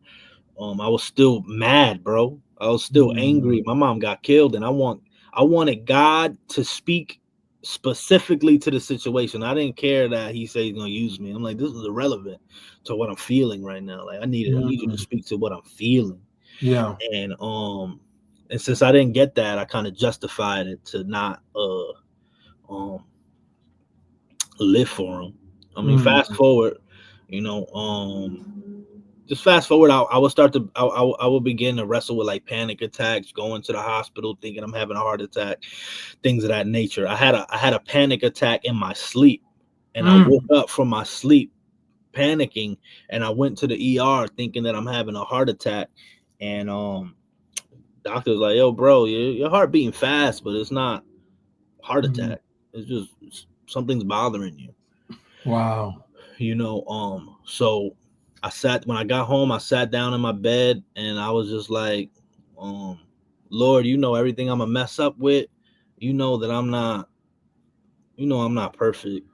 I was still mad, bro. I was still Mm. angry. My mom got killed, and I wanted God to speak specifically to the situation. I didn't care that he said he's gonna use me. I'm like, this is irrelevant to what I'm feeling right now. Like I need you to Mm. speak to what I'm feeling. Yeah. And and since I didn't get that, I kind of justified it to not um live for him. I mean, Mm. fast forward, you know, just fast forward. I will start to I will begin to wrestle with like panic attacks, going to the hospital, thinking I'm having a heart attack, things of that nature. I had a panic attack in my sleep. and I woke Mm. up from my sleep panicking, and I went to the ER thinking that I'm having a heart attack. And doctor's like, yo, bro, your heart beating fast, but it's not heart Mm. attack. It's just something's bothering you. Wow. So when I got home, I sat down in my bed and I was just like, um, Lord, you know everything I'm a mess up with. You know that I'm not perfect.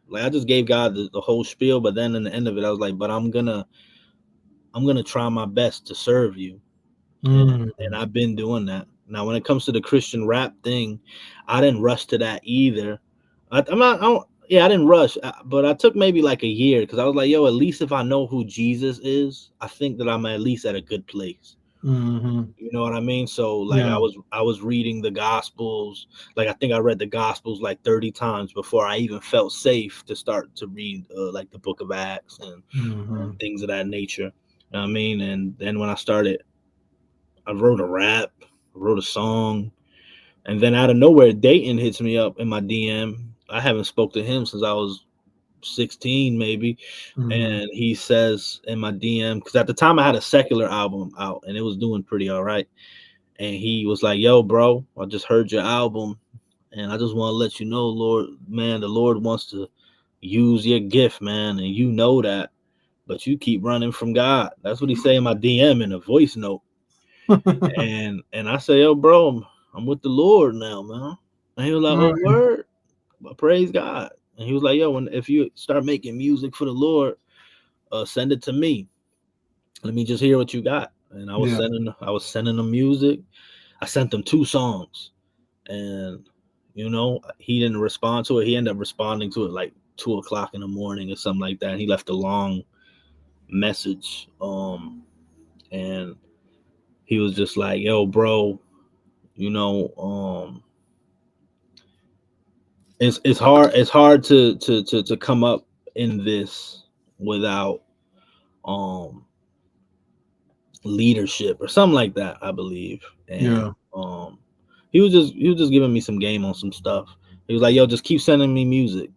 Like I just gave God the whole spiel, but then in the end of it, I was like, but I'm gonna try my best to serve you. And Mm. I've been doing that. Now, when it comes to the Christian rap thing, I didn't rush to that either. I'm not. I don't, yeah, I didn't rush, but I took maybe like a year because I was like, yo, at least if I know who Jesus is, I think that I'm at least at a good place. Mm-hmm. You know what I mean? So like Yeah. I was reading the Gospels. Like I think I read the Gospels like 30 times before I even felt safe to start to read like the Book of Acts Mm-hmm. and things of that nature. You know what I mean? And then when I started, I wrote a rap, wrote a song, and then out of nowhere, Datin hits me up in my DM. I haven't spoke to him since I was 16, maybe, Mm-hmm. and he says in my DM, because at the time I had a secular album out and it was doing pretty all right, and he was like, "Yo, bro, I just heard your album, and I just want to let you know, Lord, man, the Lord wants to use your gift, man, and you know that, but you keep running from God." That's what he say in my DM in a voice note. And I say, yo, bro, I'm with the Lord now, man. And he was like, oh, Right. word, but praise God. And he was like, yo, if you start making music for the Lord, send it to me. Let me just hear what you got. And Yeah. I was sending them music. I sent them 2 songs, and he didn't respond to it. He ended up responding to it like 2 o'clock in the morning or something like that. And he left a long message. And he was just like, yo, bro, you know, it's hard to come up in this without um leadership or something like that, I believe. And Yeah. he was just giving me some game on some stuff. He was like, yo, just keep sending me music.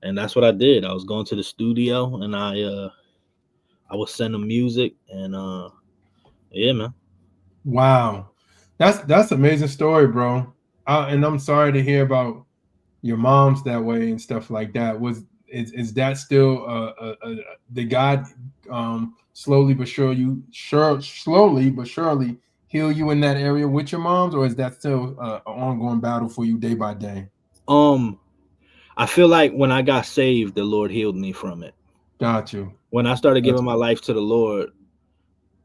And that's what I did. I was going to the studio and I was sending music. And yeah, man. Wow. That's amazing story, bro. And I'm sorry to hear about your mom's that way and stuff like that. Is that still the God slowly but surely heal you in that area with your moms, or is that still an ongoing battle for you day by day? um I feel like when I got saved, the Lord healed me from it. Got you. When I started Got giving my life to the Lord,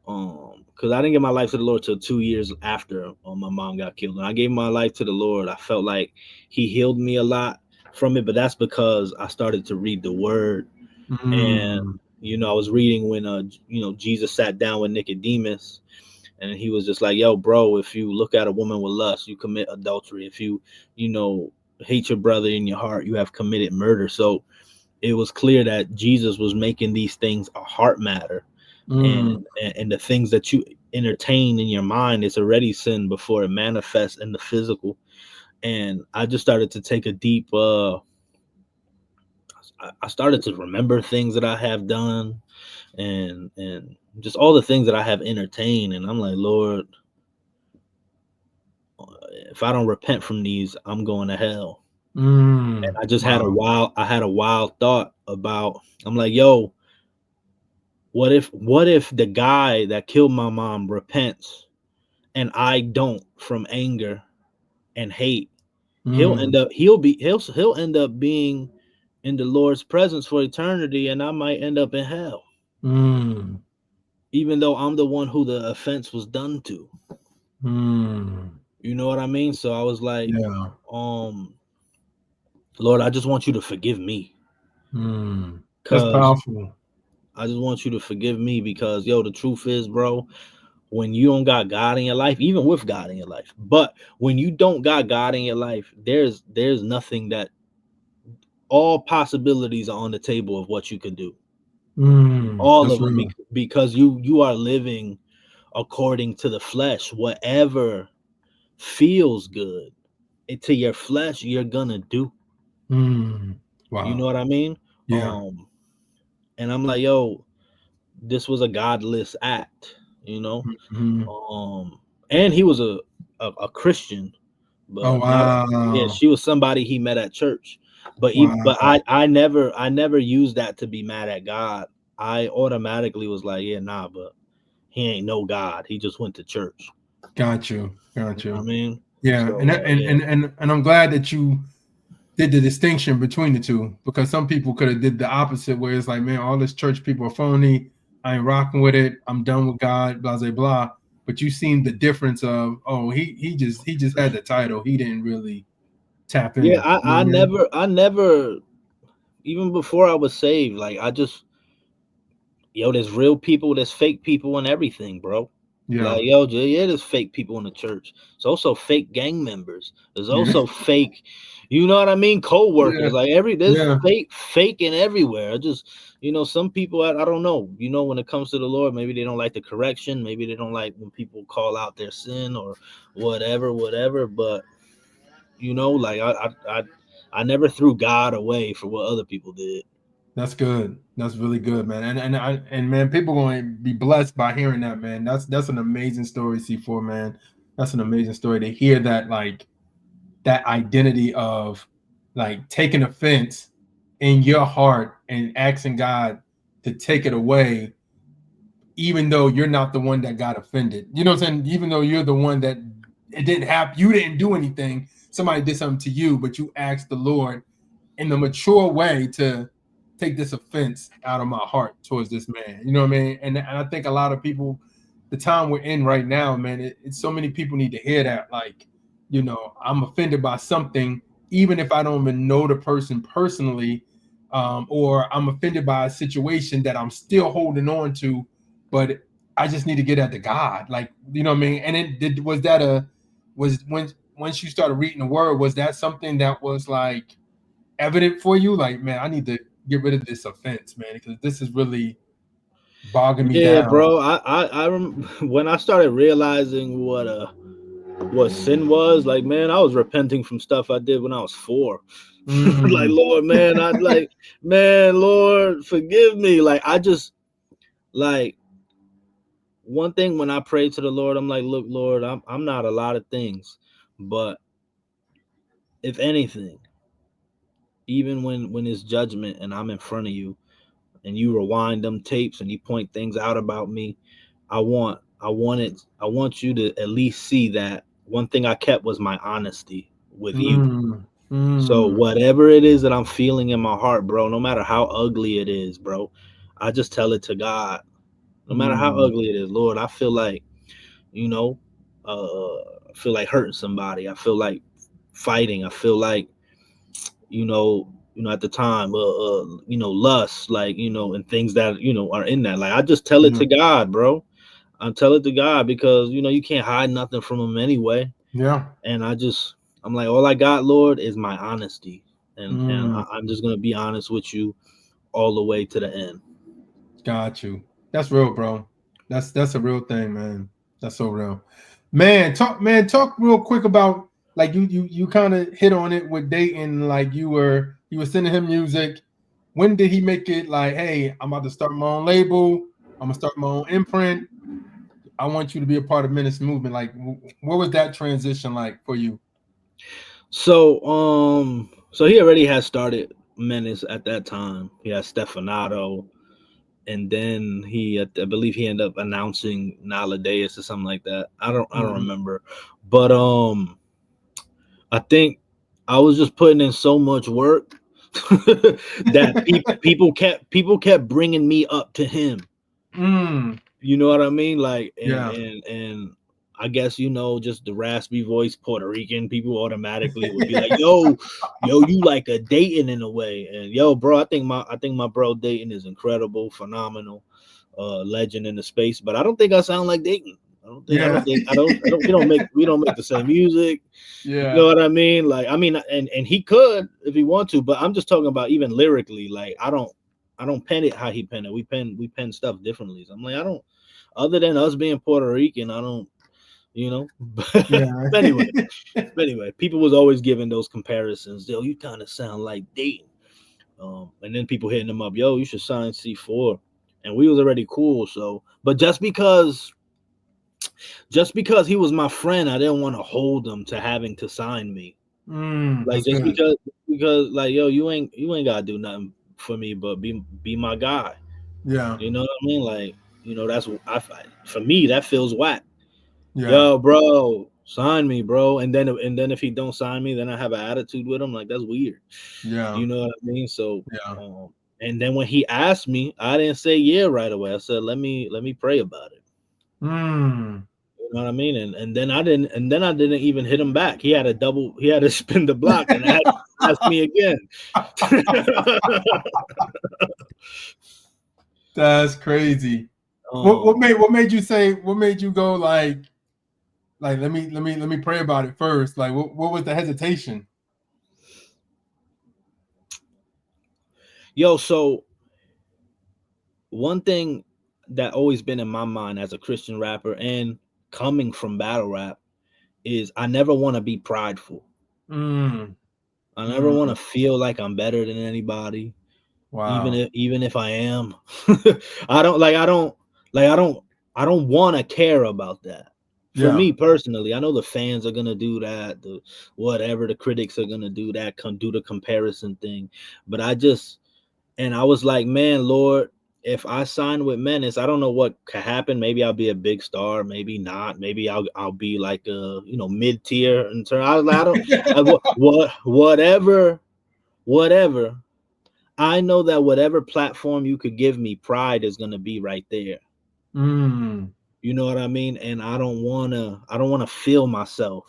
because I didn't give my life to the Lord till 2 years after my mom got killed. When I gave my life to the Lord, I felt like He healed me a lot from it. But that's because I started to read the Word, you. and Mm, I was reading when Jesus sat down with Nicodemus, and he was just like, "Yo, bro, if you look at a woman with lust, you commit adultery. If you know hate your brother in your heart, you have committed murder." So it was clear that Jesus was making these things a heart matter, mm, and the things that you entertain in your mind is already sin before it manifests in the physical. And I just started to take a deep I started to remember things that I have done, and just all the things that I have entertained. And I'm like, Lord, if I don't repent from these, I'm going to hell. And mm. I just had a Wow. wild thought about, I'm like, yo, what if the guy that killed my mom repents and I don't, from anger and hate? Mm, He'll end up being in the Lord's presence for eternity, and I might end up in hell, mm, even though I'm the one who the offense was done to. mm. You know what I mean? So I was like, Yeah. um, Lord, I just want you to forgive me, Mm. That's cause powerful. I just want you to forgive me because, yo, the truth is, bro, when you don't got God in your life, even with God in your life, but when you don't got God in your life, there's nothing that all possibilities are on the table of what you can do. All That's of them, real. because you are living according to the flesh. Whatever feels good to your flesh, you're gonna do. Mm. You Wow. know what I mean? Yeah. And I'm like, yo, this was a godless act, you know. Mhm. And he was a Christian, Oh but not yeah, wow. she was somebody he met at church. But Wow. I never used that to be mad at God. I automatically was like, yeah, nah, but he ain't no God. He just went to church. Got you. Got You know what I you. mean? Yeah. So And yeah. and I'm glad that you did the distinction between the two, because some people could have did the opposite, where it's like, man, all this church people are phony. I ain't rocking with it. I'm done with God. Blah blah blah. But you seen the difference of, oh, he just had the title. He didn't really tap Yeah, in. You know what I mean? I never even before I was saved, like I just yo, there's real people, there's fake people and everything, bro. Yeah. Like, yo, yeah, there's fake people in the church. There's also fake gang members. There's Yeah. also fake, you know what I mean, Yeah. co-workers. Like there's Yeah. faking everywhere. I just, some people, I don't know. When it comes to the Lord, maybe they don't like the correction. Maybe they don't like when people call out their sin or whatever. But like I never threw God away for what other people did. That's good. That's really good, man. And man, people going to be blessed by hearing that, man. That's an amazing story, C4, man. That's an amazing story to hear that, like, that identity of, like, taking offense in your heart and asking God to take it away, even though you're not the one that got offended. You know what I'm saying? Even though you're the one that it didn't happen, you didn't do anything. Somebody did something to you, but you asked the Lord in the mature way to take this offense out of my heart towards this man. You know what I mean? And I think a lot of people, the time we're in right now, man, it's so many people need to hear that. Like, I'm offended by something, even if I don't even know the person personally, or I'm offended by a situation that I'm still holding on to, but I just need to get at the God. Like, you know what I mean? And was that was when once you started reading the word, was that something that was like evident for you? Like, man, I need to get rid of this offense, man, because this is really bogging me Yeah, down. bro. When I started realizing what sin was, like, man, I was repenting from stuff I did when I was 4. Like, Mm. Lord, man, Lord, forgive me. Like, I just like one thing when I pray to the Lord, I'm like, look, Lord, I'm not a lot of things, but if anything, even when it's judgment and I'm in front of you and you rewind them tapes and you point things out about me, I want you to at least see that one thing I kept was my honesty with you. Mm. So Mm. whatever it is that I'm feeling in my heart, bro, no matter how ugly it is, bro, I just tell it to God. No matter how Mm. ugly it is, Lord, I feel like, you know, I feel like hurting somebody. I feel like fighting. I feel like, at the time, lust, like, and things that, are in that. Like, I just tell it Yeah. to God, bro. I tell it to God because, you can't hide nothing from him anyway. Yeah. And I'm like, all I got, Lord, is my honesty. And Mm. I'm just going to be honest with you all the way to the end. Got you. That's real, bro. That's a real thing, man. That's so real. Man, talk real quick about, like, you kind of hit on it with Datin, like you were sending him music. When did he make it like, hey, I'm about to start my own label, I'm gonna start my own imprint, I want you to be a part of Menace movement? Like, what was that transition like for you? So he already had started Menace at that time. He had Stefanato, and then I believe he ended up announcing Naladeus or something like that. I don't Mhm. remember, but I think I was just putting in so much work that people kept bringing me up to him. Mm. You know what I mean? Like, and Yeah. and I guess, just the raspy voice Puerto Rican people automatically would be like, yo, you like a Datin in a way. And yo, bro, I think my bro Datin is incredible, phenomenal, legend in the space. But I don't think I sound like Datin. Yeah. We don't make the same music. You know Yeah. what I mean? Like, I mean, and he could if he want to, but I'm just talking about even lyrically. Like, I don't pen it how he pen it. We pen stuff differently. So I'm like, I don't. Other than us being Puerto Rican, I don't. But Yeah. anyway, people was always giving those comparisons. Yo, you kind of sound like Dayton. And then people hitting him up, yo, you should sign C4, and we was already cool. So, but just because he was my friend, I didn't want to hold him to having to sign me. Like That's just good. because like yo, you ain't gotta do nothing for me, but be my guy. Yeah, You know what I mean? Like that's for me that feels whack. yeah, Yo, bro, sign me, bro. And then if he don't sign me, then I have an attitude with him. Like that's weird. yeah, You know what I mean? So, yeah. um, and then when he asked me, I didn't say yeah right away. I said let me pray about it. Mm. You know what I mean? And then I didn't even hit him back. He had to spin the block and ask me again. That's crazy. What um, made you say, what made you go like let me pray about it first? Like what was the hesitation? so one thing that always been in my mind as a Christian rapper and coming from battle rap is I never want to be prideful. Mm, I never want mm, to feel like I'm better than anybody, even wow. if I am. I don't like I don't like I don't want to care about that. For Yeah. me personally, I know the fans are gonna do that, the whatever the critics are gonna do that, do the comparison thing. But I was like, man, Lord, if I sign with Menace, I don't know what could happen. Maybe I'll be a big star, maybe not. Maybe I'll be like a mid tier in turn. I was like, I don't whatever. I know that whatever platform you could give me, pride is gonna be right there. Mm, You know what I mean? And I don't wanna feel myself.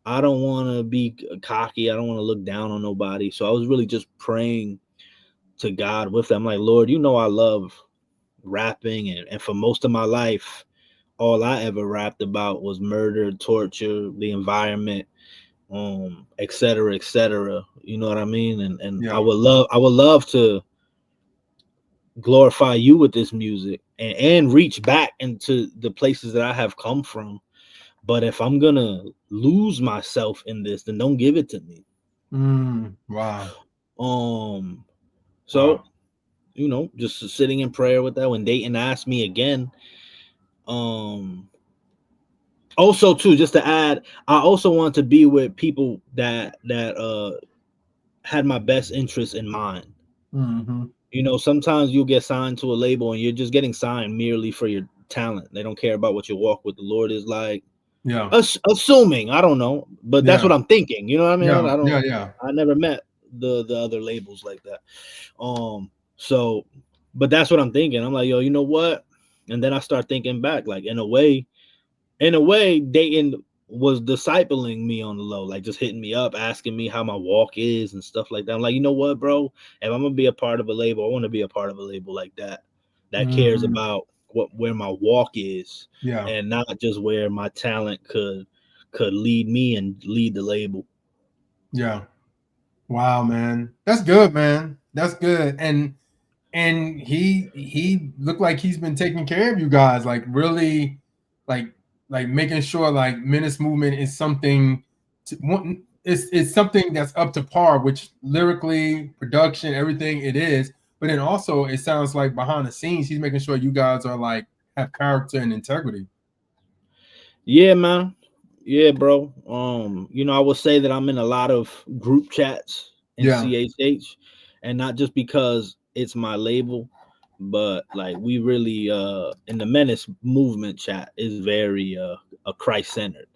I don't wanna be cocky. I don't wanna look down on nobody. So I was really just praying to God with them. Like, Lord, I love rapping, and for most of my life, all I ever rapped about was murder, torture, the environment, et cetera, et cetera. You know what I mean? And yeah. I would love to glorify you with this music and reach back into the places that I have come from. But if I'm gonna lose myself in this, then don't give it to me. Wow. Um, so Wow. just sitting in prayer with that. When Dayton asked me again, um, also too, just to add, I also want to be with people that had my best interest in mind. Hmm. Sometimes you'll get signed to a label and you're just getting signed merely for your talent. They don't care about what your walk with the Lord is like. Yeah. Assuming, I don't know, but that's Yeah. what I'm thinking. You know what I mean? Yeah. I don't. Yeah. Yeah. I never met the other labels like that. Um. So, but that's what I'm thinking. I'm like, yo, you know what? And then I start thinking back, like in a way, Dayton was discipling me on the low, like just hitting me up, asking me how my walk is and stuff like that. I'm like, you know what, bro? If I'm gonna be a part of a label, I want to be a part of a label like that cares Hmm. about where my walk is, Yeah. and not just where my talent could lead me and lead the label. Yeah. Wow, man. That's good, man. That's good. And he looked like he's been taking care of you guys, like really, like like making sure like Menace movement is something it's something that's up to par, which lyrically, production, everything it is. But then also it sounds like behind the scenes he's making sure you guys are like have character and integrity. Yeah, man. Yeah, bro. I would say that I'm in a lot of group chats in Yeah, CHH, and not just because it's my label, but like we really in the Menace movement chat is very a Christ centered.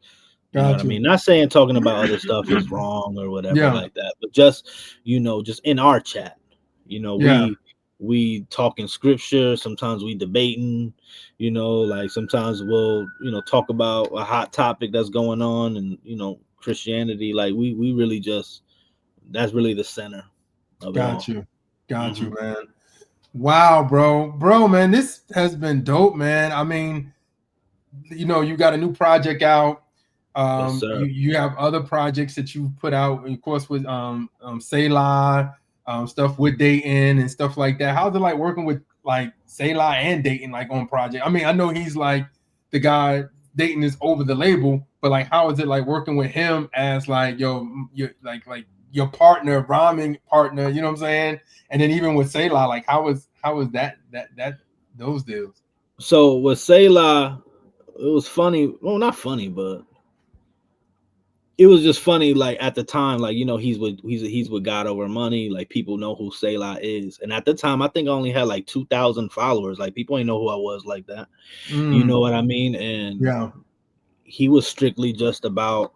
You know what got I you. mean? Not saying talking about other stuff is wrong or whatever Yeah, like that, but just in our chat, yeah, we talking scripture, sometimes we debating, like sometimes we'll, talk about a hot topic that's going on and, Christianity, like we really just that's really the center of it got all. you. Got Hmm. you, man. Wow, bro, man, this has been dope, man. I mean, you got a new project out. Yes, sir. You have other projects that you put out, of course, with Selah, stuff with Datin and stuff like that. How's it like working with like Selah and Datin like on project? I mean, I know he's like the guy. Datin is over the label, but like, how is it like working with him as like you like your partner, rhyming partner, you know what I'm saying? And then even with Selah, like how was that those deals? So with Selah, it was funny. Well, not funny, but it was just funny. Like at the time, like he's with God Over Money. Like people know who Selah is, and at the time, I think I only had like 2,000 followers. Like people ain't know who I was like that. You know what I mean? And Yeah. he was strictly just about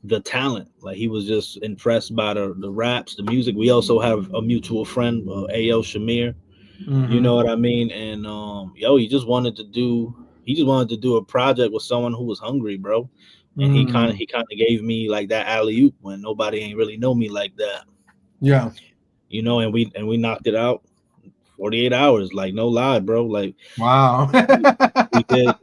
the talent. Like he was just impressed by the raps, the music. We also have a mutual friend, A.O. Shamir. You know what I mean? And he just wanted to do a project with someone who was hungry, bro. And he kind of gave me like that alley oop when nobody ain't really know me like that. Yeah. And we knocked it out 48 hours, like no lie, bro. Like Wow. we did.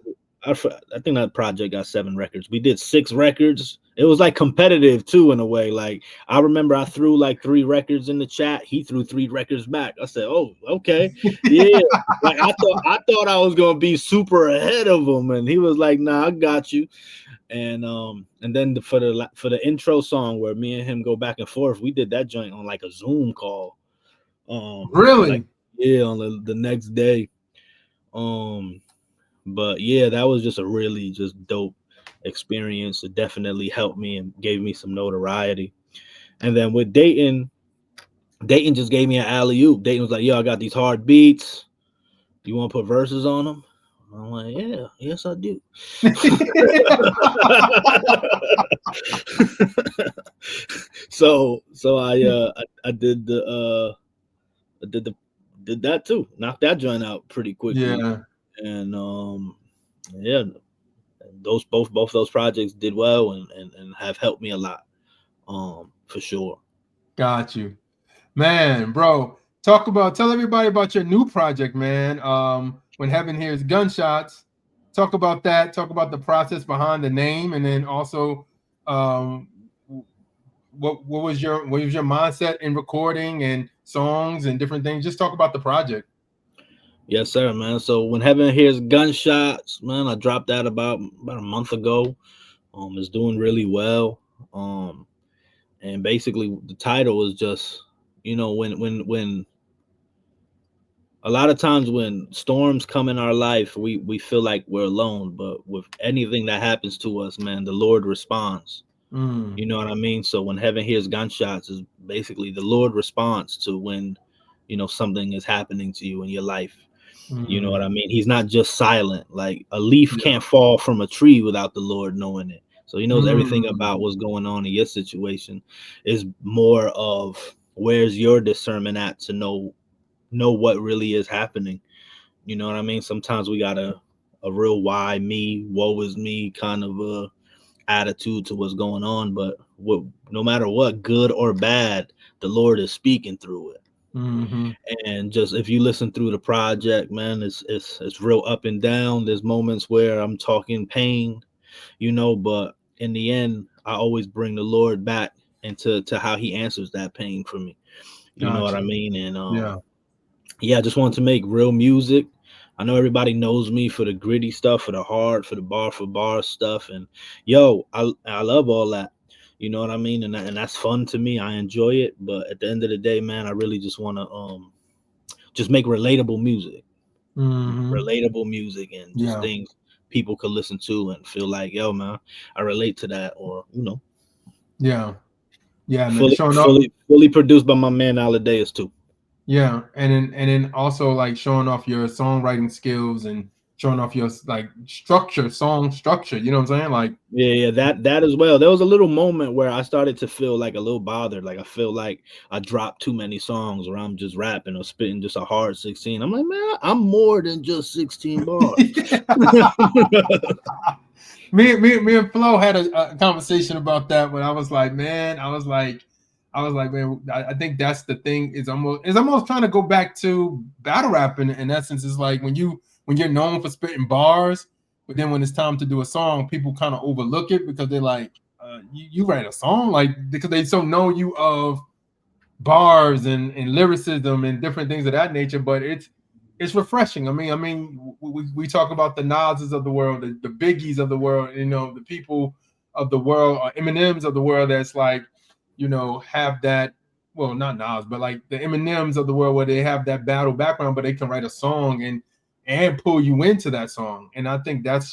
I think that project got 7 records. We did 6 records. It was like competitive too, in a way. Like I remember I threw like 3 records in the chat. He threw 3 records back. I said, "Oh, okay, yeah." Like I thought I was gonna be super ahead of him, and he was like, "Nah, I got you." And then for the intro song where me and him go back and forth, we did that joint on like a Zoom call. Like Really? yeah, on the next day. But yeah, that was just a really just dope experience. It definitely helped me and gave me some notoriety. And then with Datin just gave me an alley oop. Datin was like, "Yo, I got these hard beats. You want to put verses on them?" I'm like, "Yeah, yes, I do." so I did did that too. Knocked that joint out pretty quickly. Yeah. And yeah, both those projects did well and have helped me a lot. For sure. Got you. Man, bro, tell everybody about your new project, man. When Heaven Hears Gunshots. Talk about that. Talk about the process behind the name, and then also, um, what was your mindset in recording and songs and different things? Just talk about the project. Yes, sir, man. So when Heaven Hears Gunshots, man, I dropped that about a month ago. It's doing really well. And basically the title is just, when a lot of times when storms come in our life, we feel like we're alone. But with anything that happens to us, man, the Lord responds. You know what I mean? So when Heaven Hears Gunshots is basically the Lord responds to when, something is happening to you in your life. You know what I mean? He's not just silent. Like a leaf Yeah. can't fall from a tree without the Lord knowing it. So he knows everything Mm. about what's going on in your situation. Is more of where's your discernment at to know what really is happening. You know what I mean? Sometimes we got a real why me, woe is me kind of a attitude to what's going on. But no matter what, good or bad, the Lord is speaking through it. And just if you listen through the project, man, it's real up and down. There's moments where I'm talking pain, but in the end, I always bring the Lord back into how He answers that pain for me. You know what Gotcha. I mean? And Yeah. yeah, I just want to make real music. I know everybody knows me for the gritty stuff, for the hard, for the bar for bar stuff, and I love all that. You know what I mean? And that's fun to me. I enjoy it. But at the end of the day, man, I really just want to just make relatable music, and just Yeah. things people could listen to and feel like, yo, man, I relate to that, or Yeah. Yeah, man. fully Showing up. fully produced by my man Aladeus too. Yeah, and then also like showing off your songwriting skills and showing off your like song structure. You know what I'm saying? Like, Yeah, that as well. There was a little moment where I started to feel like a little bothered. Like I feel like I dropped too many songs where I'm just rapping or spitting just a hard 16. I'm like, man, I'm more than just 16 bars. me and Flo had a conversation about that when I was like, man, man, I think that's the thing. Is almost trying to go back to battle rapping. In essence, is like when you're known for spitting bars, but then when it's time to do a song, people kind of overlook it because they're like, you write a song, like because they so know you of bars and lyricism and different things of that nature. But it's refreshing. We talk about the Nas's of the world, the Biggies of the world, the people of the world, or Eminems of the world. That's like have that. Well, not Nas, but like the Eminems of the world, where they have that battle background, but they can write a song and pull you into that song. And I think that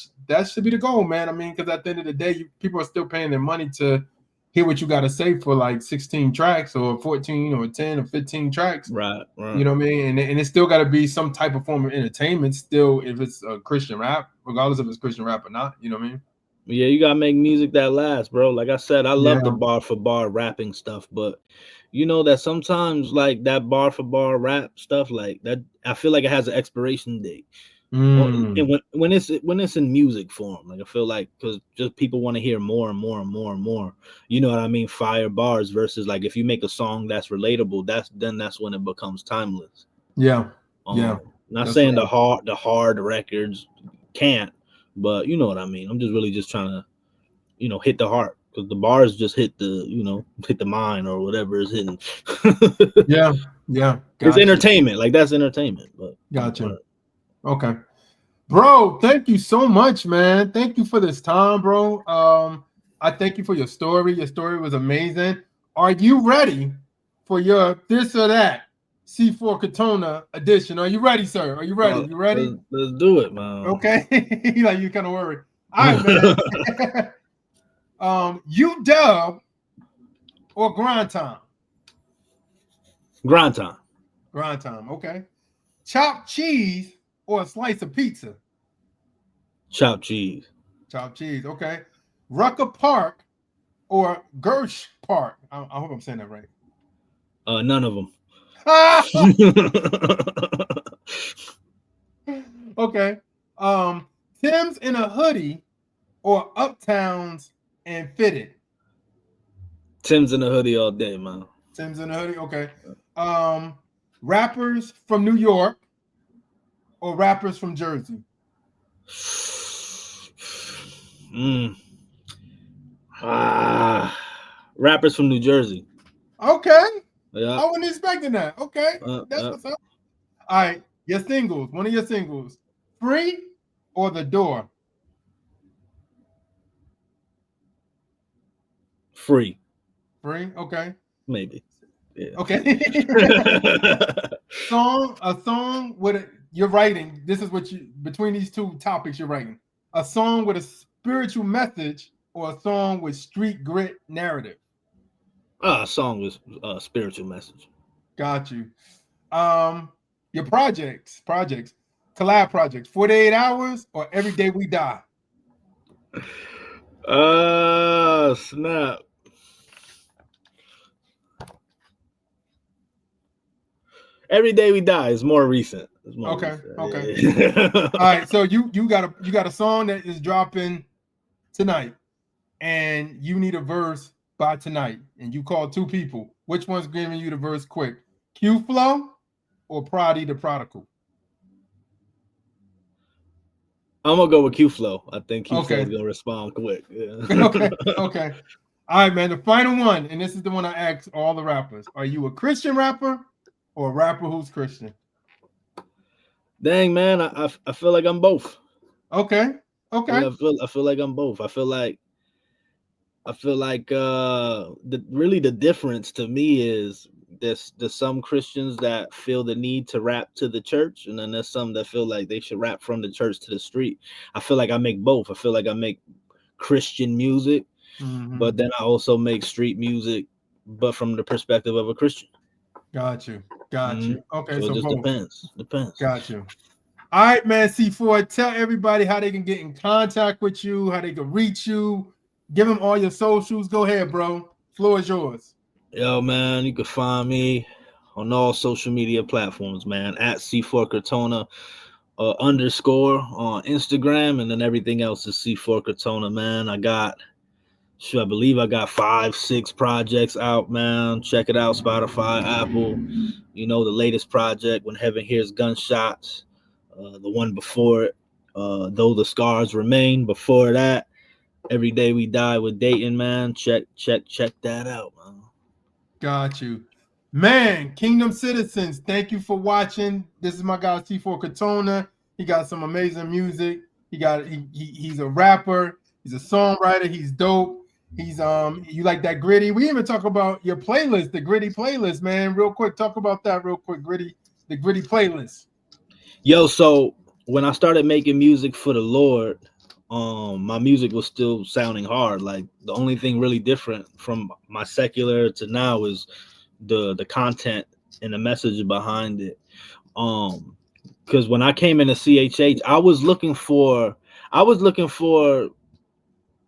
should be the goal, man. I mean, because at the end of the day, people are still paying their money to hear what you got to say for like 16 tracks or 14 or 10 or 15 tracks. Right. You know what I mean? And it's still got to be some type of form of entertainment still, if it's a Christian rap, regardless if it's Christian rap or not. You know what I mean? Yeah, you gotta make music that lasts, bro. Like I said, I love the Yeah. bar for bar rapping stuff, but that sometimes like that bar for bar rap stuff, like that, I feel like it has an expiration date. And when it's in music form, like I feel like, because just people want to hear more and more and more and more. You know what I mean? Fire bars versus like if you make a song that's relatable, that's when it becomes timeless. Yeah. Yeah. Not That's saying right. the hard records can't, but you know what I mean. I'm just really just trying to, hit the heart, because the bars just hit the mind or whatever is hitting. Yeah. Yeah. It's Gotcha. entertainment. Like that's entertainment. But Gotcha. Okay. Bro, thank you so much, man. Thank you for this time, bro. I thank you for your story. Your story was amazing. Are you ready for your this or that C4 Crotona edition? Are you ready, sir? Are you ready? You ready? Let's do it, man. Okay. Like you kind of worried. All right, man. UW or grind time? Grind time. Grind time. Okay. Chopped cheese or a slice of pizza? Chopped cheese. Chopped cheese. Okay. Rucker Park or Gersh Park? I hope I'm saying that right. None of them. Okay. Tim's in a hoodie or Uptowns and fitted? Tim's in a hoodie all day, man. Tim's in a hoodie. Okay. Rappers from New York or rappers from Jersey? Rappers from New Jersey. Okay. Yeah. I wasn't expecting that. Okay. That's what's up. All right. Your singles. One of your singles. Free or The Door? Free. Free. Okay. Maybe. Yeah. Okay. A song with you're writing. This is what you, between these two topics you're writing. A song with a spiritual message or a song with street grit narrative? A song with spiritual message. Got you. Your projects, collab projects, 48 hours or Every Day We Die? Snap. Every Day We Die is more recent. Okay. Yeah. All right. So you got a song that is dropping tonight, and you need a verse by tonight, and you call two people. Which one's giving you the verse quick? Q Flow or Prodigy the Prodigal? I'm gonna go with Q Flow. I think Q Flow Okay. is gonna respond quick. Yeah. Okay. All right, man. The final one, and this is the one I ask all the rappers: are you a Christian rapper or a rapper who's Christian? Dang, man, I feel like I'm both. Okay. Yeah, I feel like I'm both. I feel like the difference to me is there's some Christians that feel the need to rap to the church, and then there's some that feel like they should rap from the church to the street. I feel like I make both. I feel like I make Christian music, but then I also make street music, but from the perspective of a Christian. Got you. Okay, so it just both. Depends. Got you. All right, man. C4, tell everybody how they can get in contact with you, how they can reach you. Give them all your socials. Go ahead, bro. Floor is yours. Yo, man, you can find me on all social media platforms, man, at C4 Crotona _ on Instagram, and then everything else is C4 Crotona, man. I believe I got 5-6 projects out, man. Check it out, Spotify, Apple. The latest project, When Heaven Hears Gunshots. The one before it, Though the Scars Remain. Before that, Every Day We Die with Datin, man. Check that out, man. Got you. Man, Kingdom Citizens, thank you for watching. This is my guy C4 Crotona. He got some amazing music. He's a rapper. He's a songwriter. He's dope. He's you like that gritty. We even talk about your playlist, the gritty playlist, man. Real quick, talk about that real quick, gritty, the gritty playlist. Yo, so when I started making music for the Lord, my music was still sounding hard. Like the only thing really different from my secular to now is the content and the message behind it. Um, because when I came into CHH, I was looking for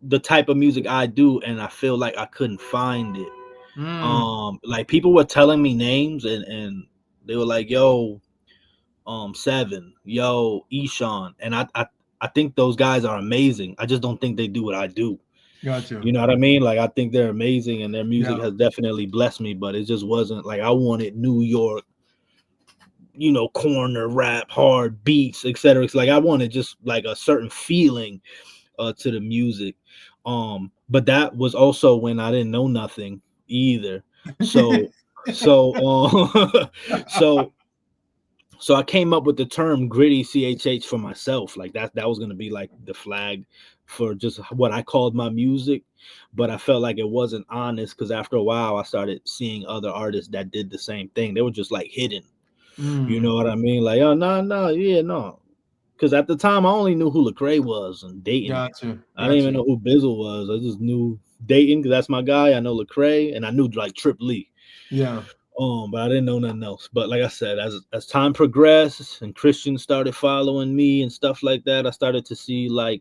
the type of music I do, and I feel like I couldn't find it. Mm, Like people were telling me names, and they were like, "Yo, Seven, yo, Eshawn," and I think those guys are amazing. I just don't think they do what I do. gotcha. You know what I mean? Like I think they're amazing, and their music Yeah. has definitely blessed me. But it just wasn't like I wanted New York, corner rap, hard beats, etc. It's like I wanted just like a certain feeling to the music. But that was also when I didn't know nothing either. So so so I came up with the term gritty CHH for myself. Like that was gonna be like the flag for just what I called my music. But I felt like it wasn't honest because after a while I started seeing other artists that did the same thing. They were just like hidden. You Mm, know what I mean? Like, oh no, yeah, no. Because at the time I only knew who Lecrae was and Datin. gotcha. I didn't even Gotcha. know who Bizzle was. I just knew Datin because that's my guy. I know Lecrae and I knew like Trip Lee. Yeah. But I didn't know nothing else. But like I said, as time progressed and Christians started following me and stuff like that, I started to see like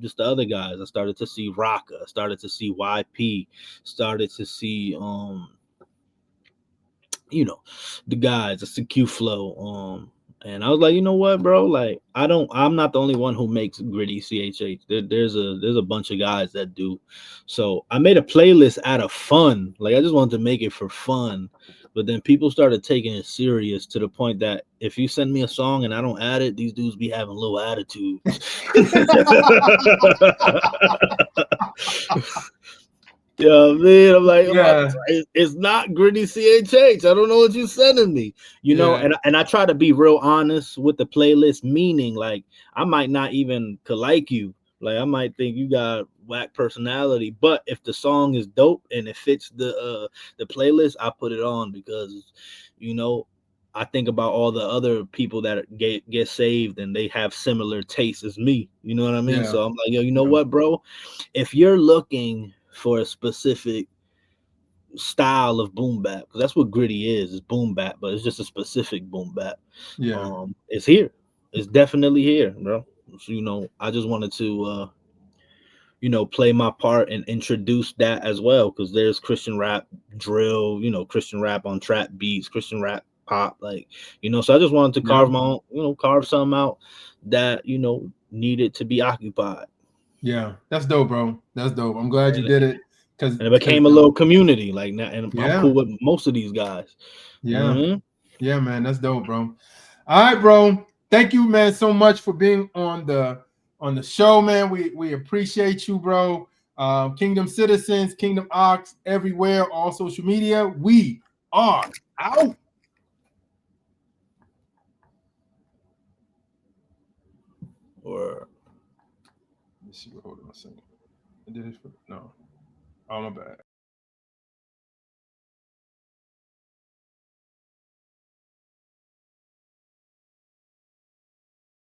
just the other guys. I started to see Rocka, started to see YP, started to see you know, the guys, the CQ flow. And I was like, you know what, bro? Like, I'm not the only one who makes gritty CHH. There's a bunch of guys that do. So I made a playlist out of fun. Like, I just wanted to make it for fun. But then people started taking it serious to the point that if you send me a song and I don't add it, these dudes be having little attitudes. Yeah, man. I'm like, Yeah. it's not gritty CHH. I don't know what you're sending me, Yeah. and I try to be real honest with the playlist, meaning like I might not even could like you. Like I might think you got whack personality, but if the song is dope and it fits the playlist, I put it on because you know I think about all the other people that get saved and they have similar tastes as me. You know what I mean? Yeah. So I'm like, yo, you know Yeah. what, bro? If you're looking for a specific style of boom bap, because that's what gritty is boom bap, but it's just a specific boom bap. Yeah. It's here. It's definitely here, bro. So, I just wanted to play my part and introduce that as well, because there's Christian rap drill, Christian rap on trap beats, Christian rap pop, like, so I just wanted to Yeah. carve my own, carve something out that, needed to be occupied. Yeah. That's dope, bro. That's dope. I'm glad you And did it. Cause, and it cause, became a little community like now, and I'm yeah. cool with most of these guys. Yeah. Hmm. Yeah, man. That's dope, bro. All right, bro. Thank you, man, so much for being on the show, man. We appreciate you, bro. Kingdom Citizens, Kingdom Ox, everywhere, all social media. We are out. Or Let me see. Hold on a second. I did it for no. Oh, my bad.